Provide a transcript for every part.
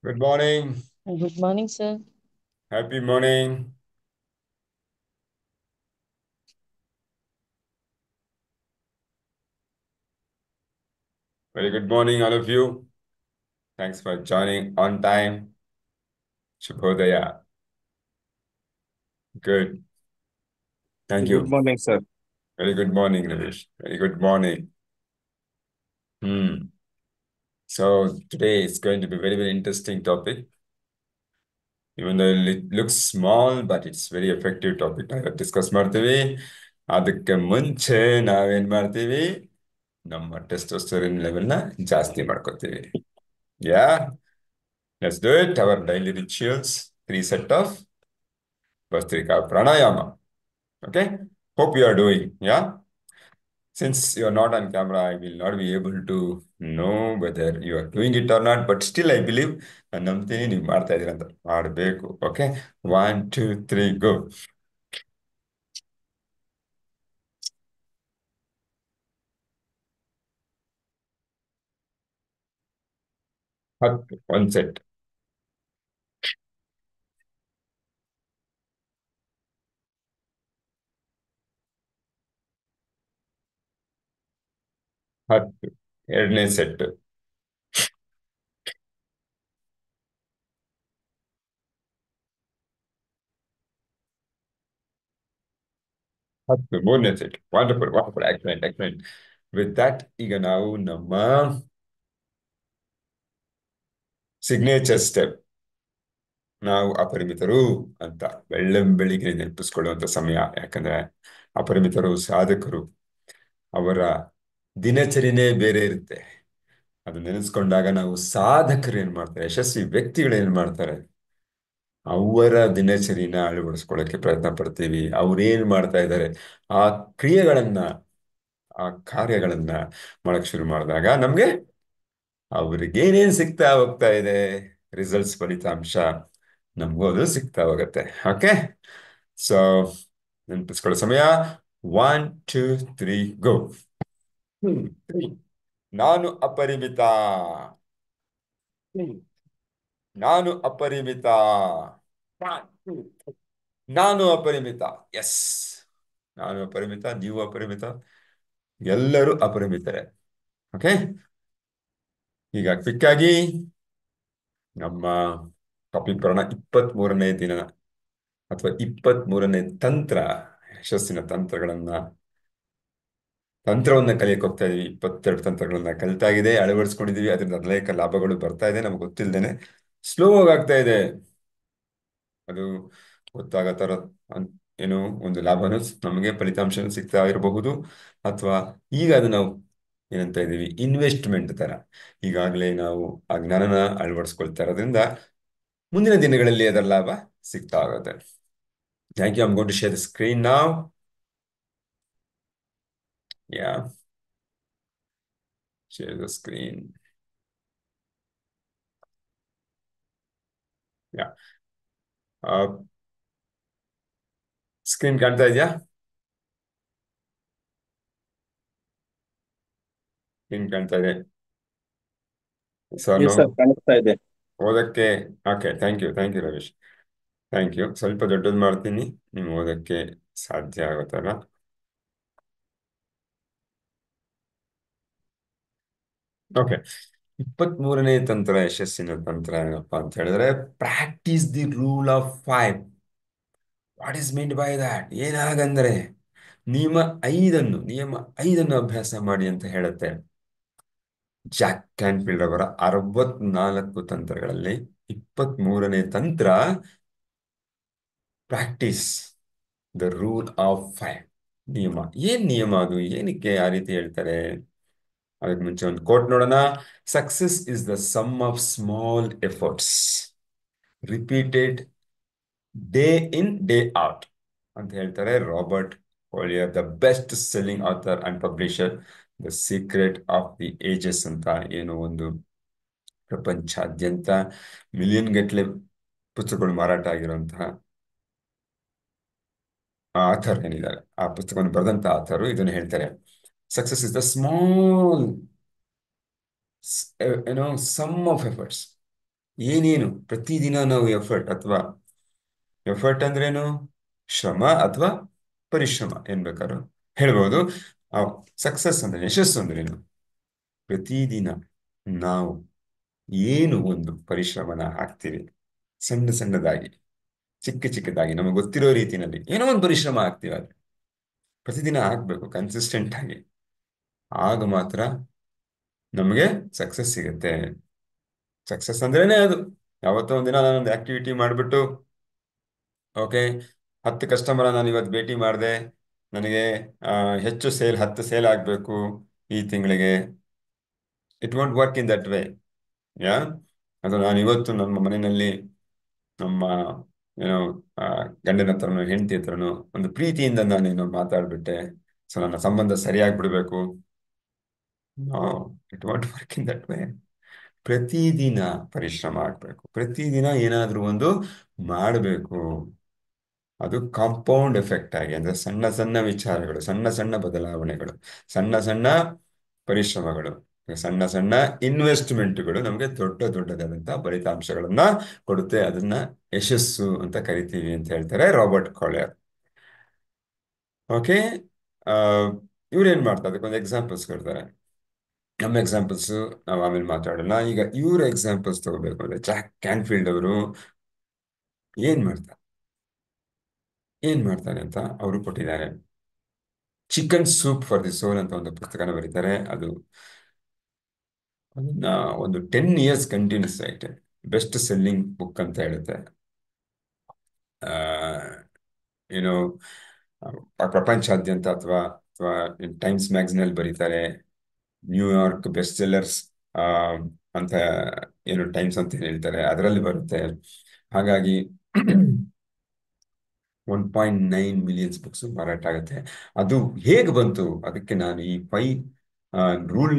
Good morning. Good morning, sir. Happy morning. Very good morning, all of you. Thanks for joining on time. Shubhodaya. Good. Thank Good you. morning, sir. Very good morning, Ravish. Very good morning. Hmm. So today is going to be very interesting topic. Even though it looks small, but it's very effective topic. Discuss ಮಾಡ್ತೀವಿ. ಅದಕ್ಕೆ ಮುಂಚೆ ನಾವೇನ್ ಮಾಡ್ತೀವಿ? ನಮ್ಮ testosterone ಲೆವೆಲ್ನ ಜಾಸ್ತಿ ಮಾಡ್ಕೊತೀವಿ. ಯಾ let's do it. Our daily rituals, 3 set of Vastrika Pranayama. Okay? Hope you are doing. Yeah? Since you are not on camera, I will not be able to know whether you are doing it or not. But still, I believe ನಂಬ್ತೀನಿ ನೀವು ಮಾಡ್ತಾ ಇದೀರ ಅಂತ ಮಾಡಬೇಕು. Okay? 1, 2, 3, go. ಹತ್ತು ಒಂದು set. 10 ಎರಡನೇ set. 10 ಮೂರನೇ set. Wonderful wonderful excellent excellent. With that ಈಗ ನಾವು ನಮ್ಮ ಸಿಗ್ನೇಚರ್ ಸ್ಟೆಪ್, ನಾವು ಅಪರಿಮಿತರು ಅಂತ ಬೆಳ್ಳಂಬೆಳಿಗ್ಗೆ ನೆನಪಿಸ್ಕೊಳ್ಳುವಂತ ಸಮಯ. ಯಾಕಂದ್ರೆ ಅಪರಿಮಿತರು ಸಾಧಕರು, ಅವರ ದಿನಚರಿನೇ ಬೇರೆ ಇರುತ್ತೆ. ಅದು ನೆನೆಸ್ಕೊಂಡಾಗ ನಾವು ಸಾಧಕರು ಏನ್ ಮಾಡ್ತಾರೆ, ಯಶಸ್ವಿ ವ್ಯಕ್ತಿಗಳು ಏನ್ ಮಾಡ್ತಾರೆ, ಅವರ ದಿನಚರಿನ ಅಳವಡಿಸ್ಕೊಳ್ಳೋಕೆ ಪ್ರಯತ್ನ ಪಡ್ತೀವಿ. ಅವ್ರೇನ್ ಮಾಡ್ತಾ ಇದ್ದಾರೆ, ಆ ಕ್ರಿಯೆಗಳನ್ನ, ಆ ಕಾರ್ಯಗಳನ್ನ ಮಾಡಕ್ ಶುರು ಮಾಡಿದಾಗ ನಮ್ಗೆ ಅವ್ರಿಗೇನೇನ್ ಸಿಗ್ತಾ ಹೋಗ್ತಾ ಇದೆ, ರಿಸಲ್ಟ್ಸ್, ಫಲಿತಾಂಶ ನಮಗೂ ಅದು ಸಿಗ್ತಾ ಹೋಗುತ್ತೆ. ಓಕೆ, ಸೊ ನೆನಪಿಸ್ಕೊಳ್ಳೋ ಸಮಯ. 1, 2, 3, ಗೋ. ನಾನು ಅಪರಿಮಿತ. ನಾನು ಅಪರಿಮಿತ. One, two, three. ನಾನು ಅಪರಿಮಿತ. ಎಸ್, ನಾನು ಅಪರಿಮಿತ, ನೀವು ಅಪರಿಮಿತ, ಎಲ್ಲರೂ ಅಪರಿಮಿತರೇ. ಓಕೆ, ಈಗ ಕ್ವಿಕ್ ಆಗಿ ನಮ್ಮ ಟಾಪಿಕ್ ಬರೋಣ. 23ನೇ ದಿನ ಅಥವಾ 23ನೇ ತಂತ್ರ, ಯಶಸ್ಸಿನ ತಂತ್ರವನ್ನ ಕಲಿಯಕ್ಕೆ ಹೋಗ್ತಾ ಇದೀವಿ. 22 ತಂತ್ರಗಳನ್ನ ಕಲಿತಾಗಿದೆ, ಅಳವಡಿಸ್ಕೊಂಡಿದೀವಿ. ಅದರಿಂದ ಅನೇಕ ಲಾಭಗಳು ಬರ್ತಾ ಇದೆ, ನಮ್ಗೆ ಗೊತ್ತಿಲ್ದೇನೆ ಸ್ಲೋ ಆಗ್ತಾ ಇದೆ. ಅದು ಗೊತ್ತಾಗ ತರ ಏನೋ ಒಂದು ಲಾಭನೂ ನಮಗೆ ಫಲಿತಾಂಶ ಸಿಗ್ತಾ ಇರಬಹುದು. ಅಥವಾ ಈಗ ಅದು ನಾವು ಏನಂತ ಇದೀವಿ, ಇನ್ವೆಸ್ಟ್ಮೆಂಟ್ ತರ ಈಗಾಗಲೇ ನಾವು ಆ ಜ್ಞಾನನ ಅಳವಡಿಸ್ಕೊಳ್ತಾ ಇರೋದ್ರಿಂದ ಮುಂದಿನ ದಿನಗಳಲ್ಲಿ ಅದರ ಲಾಭ ಸಿಗ್ತಾ ಆಗುತ್ತೆ. Thank you. I am going to share the screen ನಾವ್. Yeah, share the screen. Yeah, screen ಕಾಣ್ತಾ ಇದೆಯಾ? ಸ್ಕ್ರೀನ್ ಕಾಣ್ತಾ ಇದೆ Yes, ಸರ್? sir. ಕಾಣಿಸ್ತಾ ಇದೆ. ಓದಕ್ಕೆ okay. Thank you Ravish. Thank you. ಸ್ವಲ್ಪ ದೊಡ್ಡದು ಮಾಡ್ತೀನಿ, ನೀವು ಓದಕ್ಕೆ ಸಾಧ್ಯ ಆಗುತ್ತಲ್ಲ. ಓಕೆ, 23ನೇ ತಂತ್ರ, ಯಶಸ್ಸಿನ ತಂತ್ರ ಏನಪ್ಪಾ ಅಂತ ಹೇಳಿದ್ರೆ, practice the rule of 5. What is meant by that? ಏನಾಗಂದ್ರೆ ನಿಯಮ 5 ಅಭ್ಯಾಸ ಮಾಡಿ ಅಂತ ಹೇಳುತ್ತೆ. ಜಾಕ್ ಕ್ಯಾನ್ಫೀಲ್ಡ್ ಅವರ 64 ತಂತ್ರಗಳಲ್ಲಿ 23ನೇ ತಂತ್ರ, ಪ್ರಾಕ್ಟೀಸ್ ದ ರೂಲ್ ಆಫ್ 5. ನಿಯಮ. ಏನ್ ನಿಯಮ ಅದು? ಏನಕ್ಕೆ ಆ ರೀತಿ ಹೇಳ್ತಾರೆ? ಅದಕ್ಕೆ ಮುಂಚೆ ಒಂದು ಕೋಟ್ ನೋಡೋಣ. Success is the sum of small efforts repeated day in day out ಅಂತ ಹೇಳ್ತಾರೆ Robert Collier, the best selling author and publisher, the secret of the ages ಅಂತ. ಏನೋ ಒಂದು ಪ್ರಪಂಚಾದ್ಯಂತ ಮಿಲಿಯನ್ ಗಟ್ಟಲೆ ಪುಸ್ತಕಗಳು ಮಾರಾಟ ಆಗಿರುವಂತಹ ಆಥರ್ ಏನಿದ್ದಾರೆ, ಆ ಪುಸ್ತಕವನ್ನು ಬರೆದಂತ ಆಥರು ಇದನ್ನು ಹೇಳ್ತಾರೆ. ಸಕ್ಸಸ್ ಇಸ್ ದ ಸ್ಮಾಲ್ ಏನೋ ಸಮ್ ಆಫ್ ಎಫರ್ಟ್ಸ್ ಏನೇನು ಪ್ರತಿದಿನ ನಾವು ಎಫರ್ಟ್ ಅಥವಾ ಎಫರ್ಟ್ ಅಂದ್ರೇನು? ಶ್ರಮ ಅಥವಾ ಪರಿಶ್ರಮ ಏನ್ ಬೇಕಾದ್ರೂ ಹೇಳ್ಬೋದು. ಸಕ್ಸಸ್ ಅಂದ್ರೆ, ಯಶಸ್ಸು ಅಂದ್ರೇನು? ಪ್ರತಿದಿನ ನಾವು ಏನು ಒಂದು ಪರಿಶ್ರಮನ ಹಾಕ್ತೀವಿ, ಸಣ್ಣ ಸಣ್ಣದಾಗಿ, ಚಿಕ್ಕ ಚಿಕ್ಕದಾಗಿ, ನಮಗೆ ಗೊತ್ತಿರೋ ರೀತಿಯಲ್ಲಿ ಏನೋ ಒಂದು ಪರಿಶ್ರಮ ಹಾಕ್ತೀವಿ. ಅದು ಪ್ರತಿದಿನ ಆಗ್ಬೇಕು ಕನ್ಸಿಸ್ಟೆಂಟ್ ಆಗಿ. ಆಗ ಮಾತ್ರ ನಮಗೆ ಸಕ್ಸಸ್ ಸಿಗುತ್ತೆ. ಸಕ್ಸಸ್ ಅಂದ್ರೇನೆ ಅದು. ಯಾವತ್ತೋ ಒಂದಿನ ನಾನೊಂದು ಆಕ್ಟಿವಿಟಿ ಮಾಡಿಬಿಟ್ಟು, ಓಕೆ, 10 ಕಸ್ಟಮರ್ ನಾನು ಇವತ್ತು ಭೇಟಿ ಮಾಡಿದೆ, ನನಗೆ ಆ, ಹೆಚ್ಚು ಸೇಲ್ 10 ಸೇಲ್ ಆಗಬೇಕು ಈ ತಿಂಗಳಿಗೆ. It won't work in that way. Yeah ಅದು ನಾನು ಇವತ್ತು ನಮ್ಮ ಮನೆಯಲ್ಲಿ ನಮ್ಮ ಏನೋ ಆ, ಗಂಡನ ಹತ್ರನೋ ಹೆಂಡತಿ ಹತ್ರನೋ ಒಂದು ಪ್ರೀತಿಯಿಂದ ನಾನೇನೋ ಮಾತಾಡ್ಬಿಟ್ಟೆ, ಸೊ ನನ್ನ ಸಂಬಂಧ ಸರಿಯಾಗ್ಬಿಡ್ಬೇಕು. No, it won't work in that way. ಪ್ರತಿದಿನ ಪರಿಶ್ರಮ ಆಗ್ಬೇಕು, ಪ್ರತಿದಿನ ಏನಾದ್ರೂ ಒಂದು ಮಾಡಬೇಕು. ಅದು ಕಾಂಪೌಂಡ್ ಎಫೆಕ್ಟ್ ಆಗಿ, ಅಂದ್ರೆ ಸಣ್ಣ ಸಣ್ಣ ವಿಚಾರಗಳು, ಸಣ್ಣ ಸಣ್ಣ ಬದಲಾವಣೆಗಳು, ಸಣ್ಣ ಸಣ್ಣ ಪರಿಶ್ರಮಗಳು, ಸಣ್ಣ ಸಣ್ಣ ಇನ್ವೆಸ್ಟ್ಮೆಂಟ್ಗಳು ನಮಗೆ ದೊಡ್ಡ ದೊಡ್ಡದಾದಂತಹ ಫಲಿತಾಂಶಗಳನ್ನ ಕೊಡುತ್ತೆ. ಅದನ್ನ ಯಶಸ್ಸು ಅಂತ ಕರಿತೀವಿ ಅಂತ ಹೇಳ್ತಾರೆ ರಾಬರ್ಟ್ ಕಾಲಿಯರ್. ಓಕೆ. ಆ ಇವ್ರೇನ್ ಮಾಡ್ತಾರೆ, ಅದಕ್ಕೊಂದು ಎಕ್ಸಾಂಪಲ್ಸ್ ಕೊಡ್ತಾರೆ. ನಮ್ಮ ಎಕ್ಸಾಂಪಲ್ಸ್ ನಾವು ಆಮೇಲೆ ಮಾತಾಡೋಣ. ಈಗ ಇವ್ರ ಎಕ್ಸಾಂಪಲ್ಸ್ ತಗೋಬೇಕು ಅಂದ್ರೆ, ಜಾಕ್ ಕ್ಯಾನ್ಫೀಲ್ಡ್ ಅವರು ಏನ್ ಮಾಡ್ತಾರೆ, ಏನ್ ಮಾಡ್ತಾರೆ ಅಂತ ಅವರು ಕೊಟ್ಟಿದ್ದಾರೆ. ಚಿಕನ್ ಸೂಪ್ ಫಾರ್ ದಿ ಸೋಲ್ ಅಂತ ಒಂದು ಪುಸ್ತಕನ ಬರೀತಾರೆ. ಅದನ್ನ ಒಂದು 10 ಇಯರ್ಸ್ ಕಂಟಿನ್ಯೂಸ್ ಆಯ್ತು, ಬೆಸ್ಟ್ ಸೆಲ್ಲಿಂಗ್ ಬುಕ್ ಅಂತ ಹೇಳುತ್ತೆ. ಆ, ಏನು ಪ್ರಪಂಚಾದ್ಯಂತ ಅಥವಾ ಅಥವಾ ಟೈಮ್ಸ್ ಮ್ಯಾಗಝಿನ್ ಅಲ್ಲಿ ಬರೀತಾರೆ. ನ್ಯೂಯಾರ್ಕ್ ಬೆಸ್ಟ್ ಸೆಲ್ಲರ್ಸ್ ಅಂತ ಏನು ಟೈಮ್ಸ್ ಅಂತ ಏನ್ ಹೇಳ್ತಾರೆ, ಅದರಲ್ಲಿ ಬರುತ್ತೆ. ಹಾಗಾಗಿ 1.9 ಮಿಲಿಯನ್ಸ್ ಬುಕ್ಸ್ ಮಾರಾಟ ಆಗುತ್ತೆ. ಅದು ಹೇಗೆ ಬಂತು, ಅದಕ್ಕೆ ನಾನು ಈ ರೂಲ್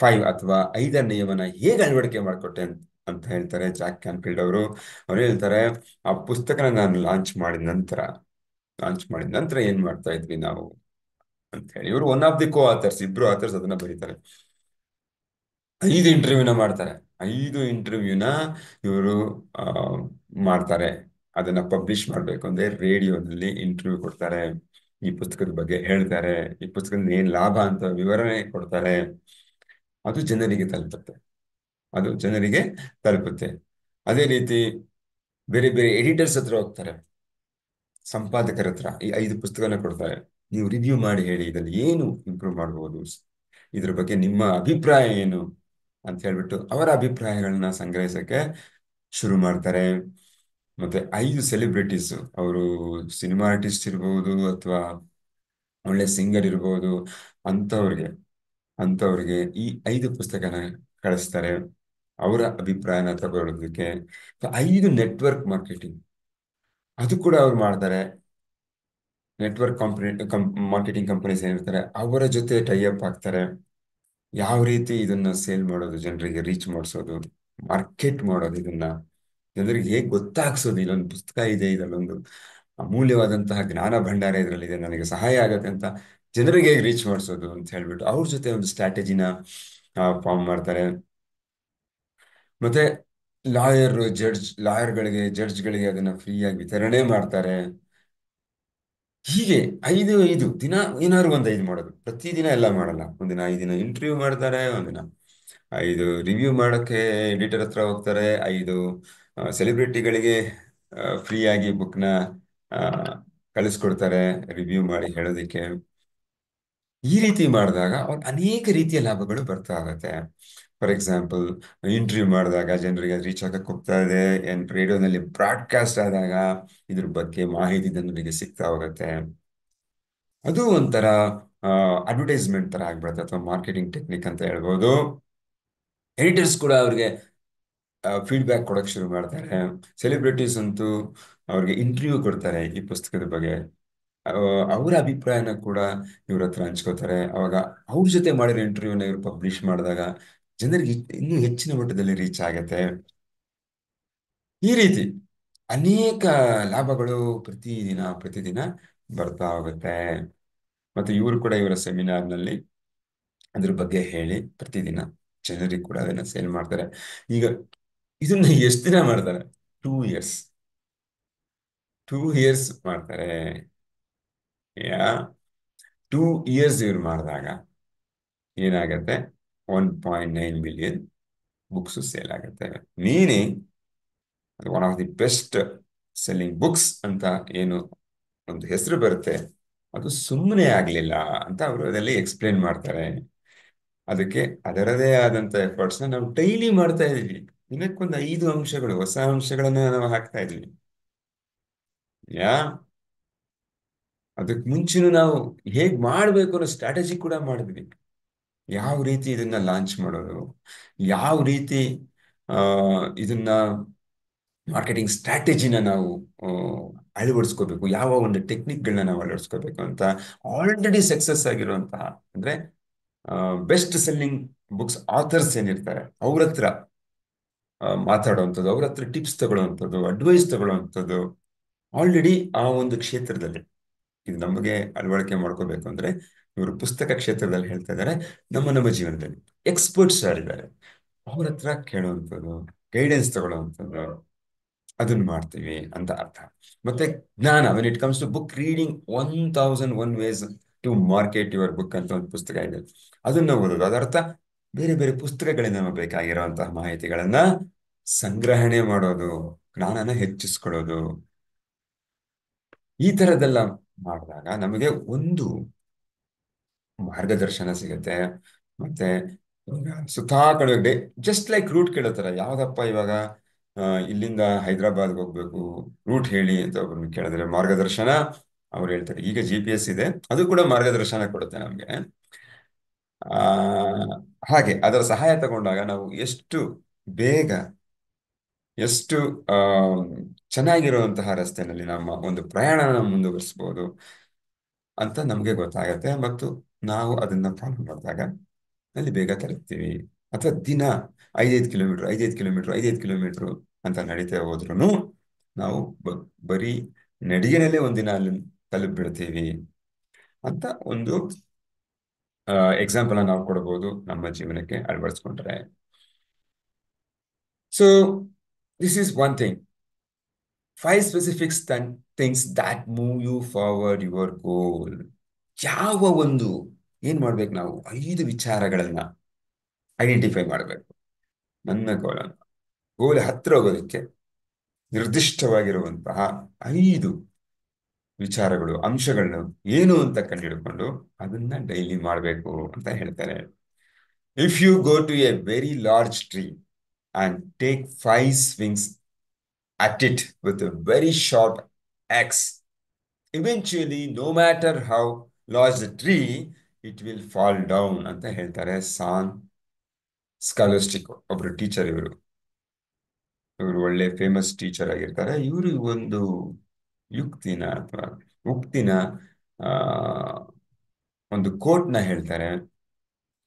5 ಅಥವಾ 5ರ ನಿಯಮನ ಹೇಗೆ ಅಳವಡಿಕೆ ಮಾಡಿಕೊಟ್ಟೆ ಅಂತ ಹೇಳ್ತಾರೆ ಜಾಕ್ ಕ್ಯಾನ್ಫೀಲ್ಡ್ ಅವರು. ಅವ್ರು ಹೇಳ್ತಾರೆ, ಆ ಪುಸ್ತಕನ ನಾನು ಲಾಂಚ್ ಮಾಡಿದ ನಂತರ ಏನ್ ಮಾಡ್ತಾ ಇದ್ವಿ ನಾವು ಅಂತ ಹೇಳಿ. ಇವರು one of the co authors, ಇಬ್ರು ಆಥರ್ಸ್ ಅದನ್ನ ಬರೀತಾರೆ. 5 ಇಂಟರ್ವ್ಯೂನ ಮಾಡ್ತಾರೆ. 5 ಇಂಟರ್ವ್ಯೂನ ಇವರು ಆ, ಮಾಡ್ತಾರೆ. ಅದನ್ನ ಪಬ್ಲಿಷ್ ಮಾಡ್ಬೇಕು ಅಂದ್ರೆ ರೇಡಿಯೋನಲ್ಲಿ ಇಂಟರ್ವ್ಯೂ ಕೊಡ್ತಾರೆ, ಈ ಪುಸ್ತಕದ ಬಗ್ಗೆ ಹೇಳ್ತಾರೆ, ಈ ಪುಸ್ತಕದ ಏನ್ ಲಾಭ ಅಂತ ವಿವರಣೆ ಕೊಡ್ತಾರೆ. ಅದು ಜನರಿಗೆ ತಲುಪುತ್ತೆ, ಅದು ಜನರಿಗೆ ತಲುಪುತ್ತೆ. ಅದೇ ರೀತಿ ಬೇರೆ ಬೇರೆ ಎಡಿಟರ್ಸ್ ಹತ್ರ ಹೋಗ್ತಾರೆ, ಸಂಪಾದಕರ ಹತ್ರ ಈ 5 ಪುಸ್ತಕನ ಕೊಡ್ತಾರೆ. ನೀವು ರಿವ್ಯೂ ಮಾಡಿ ಹೇಳಿ, ಇದರಲ್ಲಿ ಏನು ಇಂಪ್ರೂವ್ ಮಾಡ್ಬೋದು, ಇದ್ರ ಬಗ್ಗೆ ನಿಮ್ಮ ಅಭಿಪ್ರಾಯ ಏನು ಅಂತ ಹೇಳ್ಬಿಟ್ಟು ಅವರ ಅಭಿಪ್ರಾಯಗಳನ್ನ ಸಂಗ್ರಹಿಸಕ್ಕೆ ಶುರು ಮಾಡ್ತಾರೆ. ಮತ್ತೆ 5 ಸೆಲೆಬ್ರಿಟೀಸ್, ಅವರು ಸಿನಿಮಾ ಆರ್ಟಿಸ್ಟ್ ಇರ್ಬೋದು ಅಥವಾ ಒಳ್ಳೆ ಸಿಂಗರ್ ಇರ್ಬೋದು, ಅಂಥವ್ರಿಗೆ ಅಂಥವ್ರಿಗೆ ಈ 5 ಪುಸ್ತಕನ ಕಳಿಸ್ತಾರೆ ಅವರ ಅಭಿಪ್ರಾಯನ ತಗೊಳ್ಳೋದಕ್ಕೆ. 5 ನೆಟ್ವರ್ಕ್ ಮಾರ್ಕೆಟಿಂಗ್, ಅದು ಕೂಡ ಅವ್ರು ಮಾಡ್ತಾರೆ. ನೆಟ್ವರ್ಕ್ ಮಾರ್ಕೆಟಿಂಗ್ ಕಂಪನೀಸ್ ಏನಿರ್ತಾರೆ ಅವರ ಜೊತೆ ಟೈ ಅಪ್ ಆಗ್ತಾರೆ. ಯಾವ ರೀತಿ ಇದನ್ನ ಸೇಲ್ ಮಾಡೋದು, ಜನರಿಗೆ ರೀಚ್ ಮಾಡಿಸೋದು, ಮಾರ್ಕೆಟ್ ಮಾಡೋದು, ಇದನ್ನ ಜನರಿಗೆ ಹೇಗೆ ಗೊತ್ತಾಗ್ಸೋದು, ಇಲ್ಲೊಂದು ಪುಸ್ತಕ ಇದೆ, ಇದರಲ್ಲೊಂದು ಅಮೂಲ್ಯವಾದಂತಹ ಜ್ಞಾನ ಭಂಡಾರ ಇದರಲ್ಲಿದೆ, ನನಗೆ ಸಹಾಯ ಆಗತ್ತೆ ಅಂತ ಜನರಿಗೆ ಹೇಗೆ ರೀಚ್ ಮಾಡಿಸೋದು ಅಂತ ಹೇಳ್ಬಿಟ್ಟು ಅವ್ರ ಜೊತೆ ಒಂದು ಸ್ಟ್ರಾಟಜಿನ ಫಾರ್ಮ್ ಮಾಡ್ತಾರೆ. ಮತ್ತೆ ಲಾಯರ್ಗಳಿಗೆ ಅದನ್ನ ಫ್ರೀಯಾಗಿ ವಿತರಣೆ ಮಾಡ್ತಾರೆ. ಹೀಗೆ 5 ದಿನ ಏನಾದ್ರು ಒಂದು 5 ಮಾಡೋದು, ಪ್ರತಿದಿನ ಎಲ್ಲ ಮಾಡಲ್ಲ. ಒಂದಿನ 5 ದಿನ ಇಂಟರ್ವ್ಯೂ ಮಾಡ್ತಾರೆ, ಒಂದಿನ 5 ರಿವ್ಯೂ ಮಾಡೋಕ್ಕೆ ಎಡಿಟರ್ ಹತ್ರ ಹೋಗ್ತಾರೆ, 5 ಸೆಲೆಬ್ರಿಟಿಗಳಿಗೆ ಫ್ರೀಯಾಗಿ ಬುಕ್ನ ಕಳಿಸ್ಕೊಡ್ತಾರೆ ರಿವ್ಯೂ ಮಾಡಿ ಹೇಳೋದಕ್ಕೆ. ಈ ರೀತಿ ಮಾಡಿದಾಗ ಅವ್ರು ಅನೇಕ ರೀತಿಯ ಲಾಭಗಳು ಬರ್ತಾ ಆಗತ್ತೆ. ಫಾರ್ ಎಕ್ಸಾಂಪಲ್, ಇಂಟರ್ವ್ಯೂ ಮಾಡಿದಾಗ ಜನರಿಗೆ ರೀಚ್ ಆಗಕ್ಕೆ ಹೋಗ್ತಾ ಇದೆ, ರೇಡಿಯೋನಲ್ಲಿ ಬ್ರಾಡ್ಕಾಸ್ಟ್ ಆದಾಗ ಇದ್ರ ಬಗ್ಗೆ ಮಾಹಿತಿ ಜನರಿಗೆ ಸಿಗ್ತಾ ಹೋಗುತ್ತೆ. ಅದು ಒಂಥರ ಅಡ್ವರ್ಟೈಸ್ಮೆಂಟ್ ತರ ಆಗ್ಬಿಡುತ್ತೆ, ಅಥವಾ ಮಾರ್ಕೆಟಿಂಗ್ ಟೆಕ್ನಿಕ್ ಅಂತ ಹೇಳ್ಬೋದು. ಎಡಿಟರ್ಸ್ ಕೂಡ ಅವ್ರಿಗೆ ಫೀಡ್ಬ್ಯಾಕ್ ಕೊಡಕ್ಕೆ ಶುರು ಮಾಡ್ತಾರೆ. ಸೆಲೆಬ್ರಿಟೀಸ್ ಅಂತೂ ಅವ್ರಿಗೆ ಇಂಟರ್ವ್ಯೂ ಕೊಡ್ತಾರೆ ಈ ಪುಸ್ತಕದ ಬಗ್ಗೆ. ಅವರ ಅಭಿಪ್ರಾಯನ ಕೂಡ ಇವ್ರ ಹತ್ರ ಹಂಚ್ಕೋತಾರೆ. ಅವಾಗ ಅವ್ರ ಜೊತೆ ಮಾಡಿರೋ ಇಂಟರ್ವ್ಯೂನ ಇವ್ರು ಪಬ್ಲಿಷ್ ಮಾಡಿದಾಗ ಜನರಿಗೆ ಇನ್ನೂ ಹೆಚ್ಚಿನ ಮಟ್ಟದಲ್ಲಿ ರೀಚ್ ಆಗತ್ತೆ. ಈ ರೀತಿ ಅನೇಕ ಲಾಭಗಳು ಪ್ರತಿದಿನ ಪ್ರತಿದಿನ ಬರ್ತಾ ಹೋಗುತ್ತೆ. ಮತ್ತೆ ಇವರು ಕೂಡ ಇವರ ಸೆಮಿನಾರ್ನಲ್ಲಿ ಅದ್ರ ಬಗ್ಗೆ ಹೇಳಿ ಪ್ರತಿದಿನ ಜನರಿಗೆ ಕೂಡ ಅದನ್ನ ಸೇಲ್ ಮಾಡ್ತಾರೆ. ಈಗ ಇದನ್ನ ಎಷ್ಟು ದಿನ ಮಾಡ್ತಾರೆ? 2 ಇಯರ್ಸ್. 2 ಇಯರ್ಸ್ ಮಾಡ್ತಾರೆ. ಯಾ 2 ಇಯರ್ಸ್ ಇವ್ರು ಮಾಡಿದಾಗ ಏನಾಗತ್ತೆ? 1.9 ಮಿಲಿಯನ್ ಬುಕ್ಸ್ ಸೇಲ್ ಆಗುತ್ತೆ. ಮೀನಿಂಗ್ ಅದು one of the best selling books ಅಂತ ಏನು ಒಂದು ಹೆಸರು ಬರುತ್ತೆ, ಅದು ಸುಮ್ಮನೆ ಆಗ್ಲಿಲ್ಲ ಅಂತ ಅವರು ಅದರಲ್ಲಿ ಎಕ್ಸ್ಪ್ಲೇನ್ ಮಾಡ್ತಾರೆ. ಅದಕ್ಕೆ ಅದರದೇ ಆದಂತ ಎಫರ್ಟ್ಸ್ನ ನಾವು ಡೈಲಿ ಮಾಡ್ತಾ ಇದೀವಿ. ದಿನಕ್ಕೊಂದು 5 ಅಂಶಗಳು, ಹೊಸ ಅಂಶಗಳನ್ನ ನಾವು ಹಾಕ್ತಾ ಇದೀವಿ. ಯಾ ಅದಕ್ಕೆ ಮುಂಚೆನೂ ನಾವು ಹೇಗ್ ಮಾಡ್ಬೇಕು ಅನ್ನೋ ಸ್ಟ್ರಾಟಜಿ ಕೂಡ ಮಾಡಿದ್ವಿ. ಯಾವ ರೀತಿ ಇದನ್ನ ಲಾಂಚ್ ಮಾಡೋದು, ಯಾವ ರೀತಿ ಆ ಇದನ್ನ ಮಾರ್ಕೆಟಿಂಗ್ ಸ್ಟ್ರಾಟಜಿನ ನಾವು ಆ, ಅಳವಡಿಸ್ಕೋಬೇಕು, ಯಾವ ಒಂದು ಟೆಕ್ನಿಕ್ಗಳನ್ನ ನಾವು ಅಳವಡಿಸ್ಕೋಬೇಕು ಅಂತ ಆಲ್ರೆಡಿ ಸಕ್ಸಸ್ ಆಗಿರುವಂತಹ, ಅಂದ್ರೆ ಬೆಸ್ಟ್ ಸೆಲ್ಲಿಂಗ್ ಬುಕ್ಸ್ ಆಥರ್ಸ್ ಏನಿರ್ತಾರೆ ಅವ್ರ ಹತ್ರ ಮಾತಾಡುವಂಥದ್ದು, ಅವ್ರ ಹತ್ರ ಟಿಪ್ಸ್ ತಗೊಳ್ಳುವಂಥದ್ದು, ಅಡ್ವೈಸ್ ತಗೊಳ್ಳುವಂಥದ್ದು, ಆಲ್ರೆಡಿ ಆ ಒಂದು ಕ್ಷೇತ್ರದಲ್ಲಿ ಇದು ನಮಗೆ ಅಳವಡಿಕೆ ಮಾಡ್ಕೋಬೇಕು ಅಂದ್ರೆ ಇವರು ಪುಸ್ತಕ ಕ್ಷೇತ್ರದಲ್ಲಿ ಹೇಳ್ತಾ ಇದ್ದಾರೆ. ನಮ್ಮ ಜೀವನದಲ್ಲಿ ಎಕ್ಸ್ಪರ್ಟ್ಸ್ ಯಾರಿದ್ದಾರೆ ಅವ್ರ ಹತ್ರ ಕೇಳುವಂಥದ್ದು, ಗೈಡೆನ್ಸ್ ತಗೊಳ್ಳುವಂಥದ್ದು, ಅದನ್ನ ಮಾಡ್ತೀವಿ ಅಂತ ಅರ್ಥ. ಮತ್ತೆ ಜ್ಞಾನ, when it comes to book reading, 1001 ways to market your book ಅಂತ ಒಂದು ಪುಸ್ತಕ ಇದೆ. ಅದನ್ನ ಓದೋದು, ಅದರ್ಥ ಬೇರೆ ಬೇರೆ ಪುಸ್ತಕಗಳಿಂದ ನಮಗೆ ಬೇಕಾಗಿರುವಂತಹ ಮಾಹಿತಿಗಳನ್ನ ಸಂಗ್ರಹಣೆ ಮಾಡೋದು, ಜ್ಞಾನನ ಹೆಚ್ಚಿಸ್ಕೊಳ್ಳೋದು. ಈ ತರದೆಲ್ಲ ಮಾಡಿದಾಗ ನಮಗೆ ಒಂದು ಮಾರ್ಗದರ್ಶನ ಸಿಗುತ್ತೆ. ಮತ್ತೆ ಈಗ ಸುತ್ತಾಕಡೆ ಜಸ್ಟ್ ಲೈಕ್ ರೂಟ್ ಕೇಳೋತರ, ಯಾವ್ದಪ್ಪ ಇವಾಗ ಇಲ್ಲಿಂದ ಹೈದರಾಬಾದ್ಗೆ ಹೋಗ್ಬೇಕು, ರೂಟ್ ಹೇಳಿ ಅಂತ ಒಬ್ಬರನ್ನ ಕೇಳಿದ್ರೆ ಮಾರ್ಗದರ್ಶನ ಅವ್ರು ಹೇಳ್ತಾರೆ. ಈಗ GPS ಇದೆ, ಅದು ಕೂಡ ಮಾರ್ಗದರ್ಶನ ಕೊಡುತ್ತೆ ನಮ್ಗೆ. ಆ ಹಾಗೆ ಅದರ ಸಹಾಯ ತಗೊಂಡಾಗ ನಾವು ಎಷ್ಟು ಬೇಗ, ಎಷ್ಟು ಆ ಚೆನ್ನಾಗಿರುವಂತಹ ರಸ್ತೆಯಲ್ಲಿ ನಮ್ಮ ಒಂದು ಪ್ರಯಾಣನ ಮುಂದುವರಿಸ್ಬೋದು ಅಂತ ನಮಗೆ ಗೊತ್ತಾಗತ್ತೆ. ಮತ್ತು ನಾವು ಅದನ್ನ ಫಾಲೋ ಮಾಡಿದಾಗ ಅಲ್ಲಿ ಬೇಗ ತಲುಪ್ತೀವಿ. ಅಥವಾ ದಿನ 5-5 ಕಿಲೋಮೀಟರ್ 5-5 ಕಿಲೋಮೀಟರ್ 5-5 ಕಿಲೋಮೀಟರ್ ಅಂತ ನಡೀತಾ ಹೋದ್ರೂ ನಾವು ಬರೀ ನಡಿಗೆನಲ್ಲೇ ಒಂದಿನ ಅಲ್ಲಿ ತಲುಪಿಬಿಡ್ತೀವಿ ಅಂತ ಒಂದು ಎಕ್ಸಾಂಪಲ್ ನಾವು ಕೊಡಬಹುದು ನಮ್ಮ ಜೀವನಕ್ಕೆ ಅಳವಡಿಸ್ಕೊಂಡ್ರೆ. So this is one thing. 5 specific things that move you forward your goal. ಯಾವ ಒಂದು ಏನ್ ಮಾಡ್ಬೇಕು, ನಾವು 5 ವಿಚಾರಗಳನ್ನ ಐಡೆಂಟಿಫೈ ಮಾಡಬೇಕು. ನನ್ನ ಗೋಲ್ ಹತ್ರ ಹೋಗೋದಕ್ಕೆ ನಿರ್ದಿಷ್ಟವಾಗಿರುವಂತಹ 5 ವಿಚಾರಗಳು, ಅಂಶಗಳನ್ನು ಏನು ಅಂತ ಕಂಡುಹಿಡ್ಕೊಂಡು ಅದನ್ನ ಡೈಲಿ ಮಾಡಬೇಕು ಅಂತ ಹೇಳ್ತಾರೆ. If you go to a very large tree and take 5 swings at it with a very sharp axe, eventually no matter how large the tree, it will fall down ಅಂತ ಹೇಳ್ತಾರೆ. ಸಾನ್ ಸ್ಕಾಲಸ್ಟಿಕ್ ಒಬ್ರು ಟೀಚರ್, ಇವರು ಒಳ್ಳೆ famous teacher ಆಗಿರ್ತಾರೆ. ಇವರು ಒಂದು ಯುಕ್ತಿನ ಅಥವಾ ಉಕ್ತಿನ, ಆ ಒಂದು ಕೋಟ್ನ ಹೇಳ್ತಾರೆ.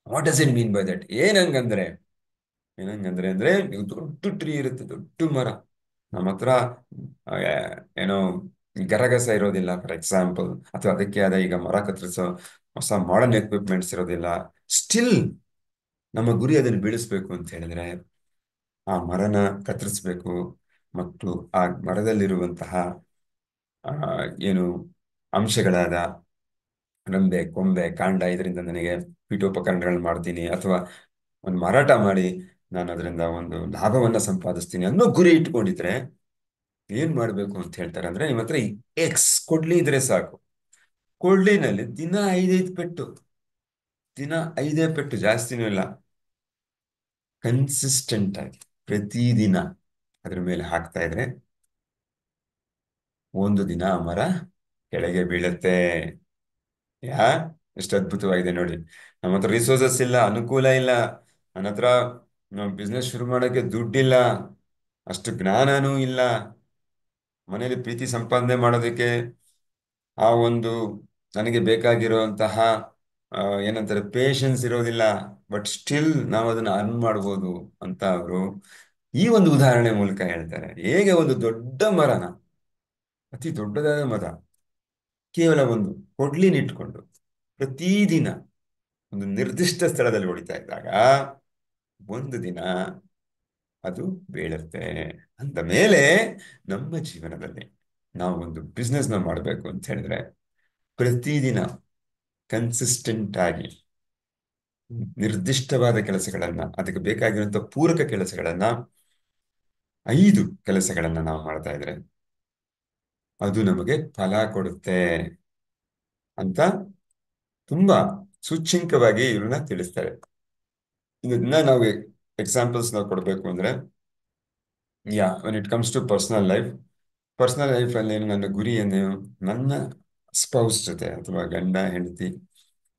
What does it mean by that? ಏನಂಗಂದ್ರೆ ಅಂದ್ರೆ ನೀವು ದೊಡ್ಡ ಟ್ರೀ ಇರುತ್ತೆ, ದೊಡ್ಡ ಮರ, ನಮ್ಮ ಹತ್ರ ಆ, ಏನೋ ಗರಗಸ ಇರೋದಿಲ್ಲ ಫಾರ್ ಎಕ್ಸಾಂಪಲ್, ಅಥವಾ ಅದಕ್ಕೆ ಆದ ಈಗ ಮರ ಕತ್ತರಿಸೋ ಹೊಸ ಮಾಡರ್ನ್ ಎಕ್ವಿಪ್ಮೆಂಟ್ಸ್ ಇರೋದಿಲ್ಲ. ಸ್ಟಿಲ್ ನಮ್ಮ ಗುರಿ ಅದನ್ನು ಬೆಳೆಸ್ಬೇಕು ಅಂತ ಹೇಳಿದ್ರೆ ಆ ಮರನ ಕತ್ತರಿಸ್ಬೇಕು. ಮತ್ತು ಆ ಮರದಲ್ಲಿರುವಂತಹ ಆ, ಏನು ಅಂಶಗಳಾದ ರೆಂಬೆ, ಕೊಂಬೆ, ಕಾಂಡ, ಇದರಿಂದ ನನಗೆ ಪೀಠೋಪಕರಣಗಳನ್ನ ಮಾಡ್ತೀನಿ ಅಥವಾ ಒಂದು ಮಾರಾಟ ಮಾಡಿ ನಾನು ಅದರಿಂದ ಒಂದು ಲಾಭವನ್ನ ಸಂಪಾದಿಸ್ತೀನಿ ಅನ್ನೋ ಗುರಿ ಇಟ್ಕೊಂಡಿದ್ರೆ ಏನ್ ಮಾಡ್ಬೇಕು ಅಂತ ಹೇಳ್ತಾರೆ ಅಂದ್ರೆ, ನಿಮ್ಮ ಹತ್ರ ಎಕ್ಸ್ ಕೊಡ್ಲಿ ಇದ್ರೆ ಸಾಕು. ಕೊಡ್ಲಿನಲ್ಲಿ ದಿನ 5-5 ಪೆಟ್ಟು, ದಿನ 5 ಪೆಟ್ಟು, ಜಾಸ್ತಿನೂ ಇಲ್ಲ, ಕನ್ಸಿಸ್ಟೆಂಟ್ ಆಗಿ ಪ್ರತಿದಿನ ಅದ್ರ ಮೇಲೆ ಹಾಕ್ತಾ ಇದ್ರೆ ಒಂದು ದಿನ ಆ ಮರ ಕೆಳಗೆ ಬೀಳುತ್ತೆ. ಯಾ ಎಷ್ಟು ಅದ್ಭುತವಾಗಿದೆ ನೋಡಿ. ನಮ್ಮ ಹತ್ರ ರಿಸೋರ್ಸಸ್ ಇಲ್ಲ, ಅನುಕೂಲ ಇಲ್ಲ, ನನ್ನ ಹತ್ರ ಬಿಸ್ನೆಸ್ ಶುರು ಮಾಡೋಕ್ಕೆ ದುಡ್ಡಿಲ್ಲ, ಅಷ್ಟು ಜ್ಞಾನನೂ ಇಲ್ಲ, ಮನೇಲಿ ಪ್ರೀತಿ ಸಂಪಾದನೆ ಮಾಡೋದಕ್ಕೆ ಆ ಒಂದು ನನಗೆ ಬೇಕಾಗಿರುವಂತಹ ಏನಂತಾರೆ ಪೇಷನ್ಸ್ ಇರೋದಿಲ್ಲ, ಬಟ್ ಸ್ಟಿಲ್ ನಾವು ಅದನ್ನ ಅರ್ನ್ ಮಾಡ್ಬೋದು ಅಂತ ಅವರು ಈ ಒಂದು ಉದಾಹರಣೆ ಮೂಲಕ ಹೇಳ್ತಾರೆ. ಹೇಗೆ ಒಂದು ದೊಡ್ಡ ಮರನ, ಅತಿ ದೊಡ್ಡದಾದ ಮರ, ಕೇವಲ ಒಂದು ಕೊಡ್ಲಿನಿಟ್ಕೊಂಡು ಪ್ರತಿದಿನ ಒಂದು ನಿರ್ದಿಷ್ಟ ಸ್ಥಳದಲ್ಲಿ ಹೊಡಿತಾ ಇದ್ದಾಗ ಒಂದು ದಿನ ಅದು ಬೀಳುತ್ತೆ. ಅಂದ ಮೇಲೆ ನಮ್ಮ ಜೀವನದಲ್ಲಿ ನಾವು ಒಂದು ಬಿಸ್ನೆಸ್ನ ಮಾಡಬೇಕು ಅಂತ ಹೇಳಿದ್ರೆ ಪ್ರತಿದಿನ ಕನ್ಸಿಸ್ಟೆಂಟ್ ಆಗಿ ನಿರ್ದಿಷ್ಟವಾದ ಕೆಲಸಗಳನ್ನ, ಅದಕ್ಕೆ ಬೇಕಾಗಿರುವಂತ ಪೂರಕ ಕೆಲಸಗಳನ್ನ, 5 ಕೆಲಸಗಳನ್ನ ನಾವು ಮಾಡ್ತಾ ಇದ್ರೆ ಅದು ನಮಗೆ ಫಲ ಕೊಡುತ್ತೆ ಅಂತ ತುಂಬಾ ಸುಚಿಂಕವಾಗಿ ಇವ್ರನ್ನ ತಿಳಿಸ್ತಾರೆ. ಇದನ್ನ ನಾವು ಎಕ್ಸಾಂಪಲ್ಸ್ ನಾವು ಕೊಡ್ಬೇಕು ಅಂದ್ರೆ, when it comes to personal life ಅಲ್ಲಿ ನನ್ನ ಗುರಿ ಏನು, ನನ್ನ ಸ್ಪೌಸ್ ಜೊತೆ ಅಥವಾ ಗಂಡ ಹೆಂಡತಿ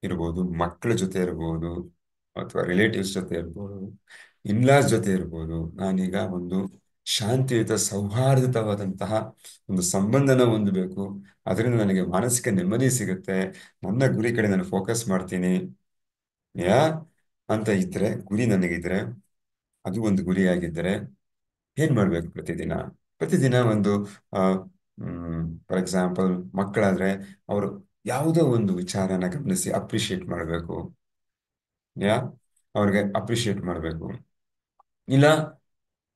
ಇರ್ಬೋದು, ಮಕ್ಕಳ ಜೊತೆ ಇರ್ಬೋದು, ಅಥವಾ ರಿಲೇಟಿವ್ಸ್ ಜೊತೆ ಇರ್ಬೋದು, ಇನ್ಲಾಸ್ ಜೊತೆ ಇರ್ಬೋದು, ನಾನೀಗ ಒಂದು ಶಾಂತಿಯುತ ಸೌಹಾರ್ದಯುತವಾದಂತಹ ಒಂದು ಸಂಬಂಧನ ಹೊಂದಬೇಕು. ಅದರಿಂದ ನನಗೆ ಮಾನಸಿಕ ನೆಮ್ಮದಿ ಸಿಗುತ್ತೆ. ನನ್ನ ಗುರಿ ಕಡೆ ನಾನು ಫೋಕಸ್ ಮಾಡ್ತೀನಿ ಯಾ ಅಂತ ಇದ್ರೆ, ಗುರಿ ನನಗಿದ್ರೆ, ಅದು ಒಂದು ಗುರಿಯಾಗಿದ್ದರೆ ಏನ್ ಮಾಡ್ಬೇಕು? ಪ್ರತಿದಿನ ಪ್ರತಿದಿನ ಒಂದು ಫಾರ್ ಎಕ್ಸಾಂಪಲ್ ಮಕ್ಕಳಾದ್ರೆ ಅವರು ಯಾವುದೋ ಒಂದು ವಿಚಾರನ ಗಮನಿಸಿ ಅಪ್ರಿಶಿಯೇಟ್ ಮಾಡಬೇಕು. ಯಾ ಅವ್ರಿಗೆ ಅಪ್ರಿಶಿಯೇಟ್ ಮಾಡಬೇಕು. ಇಲ್ಲ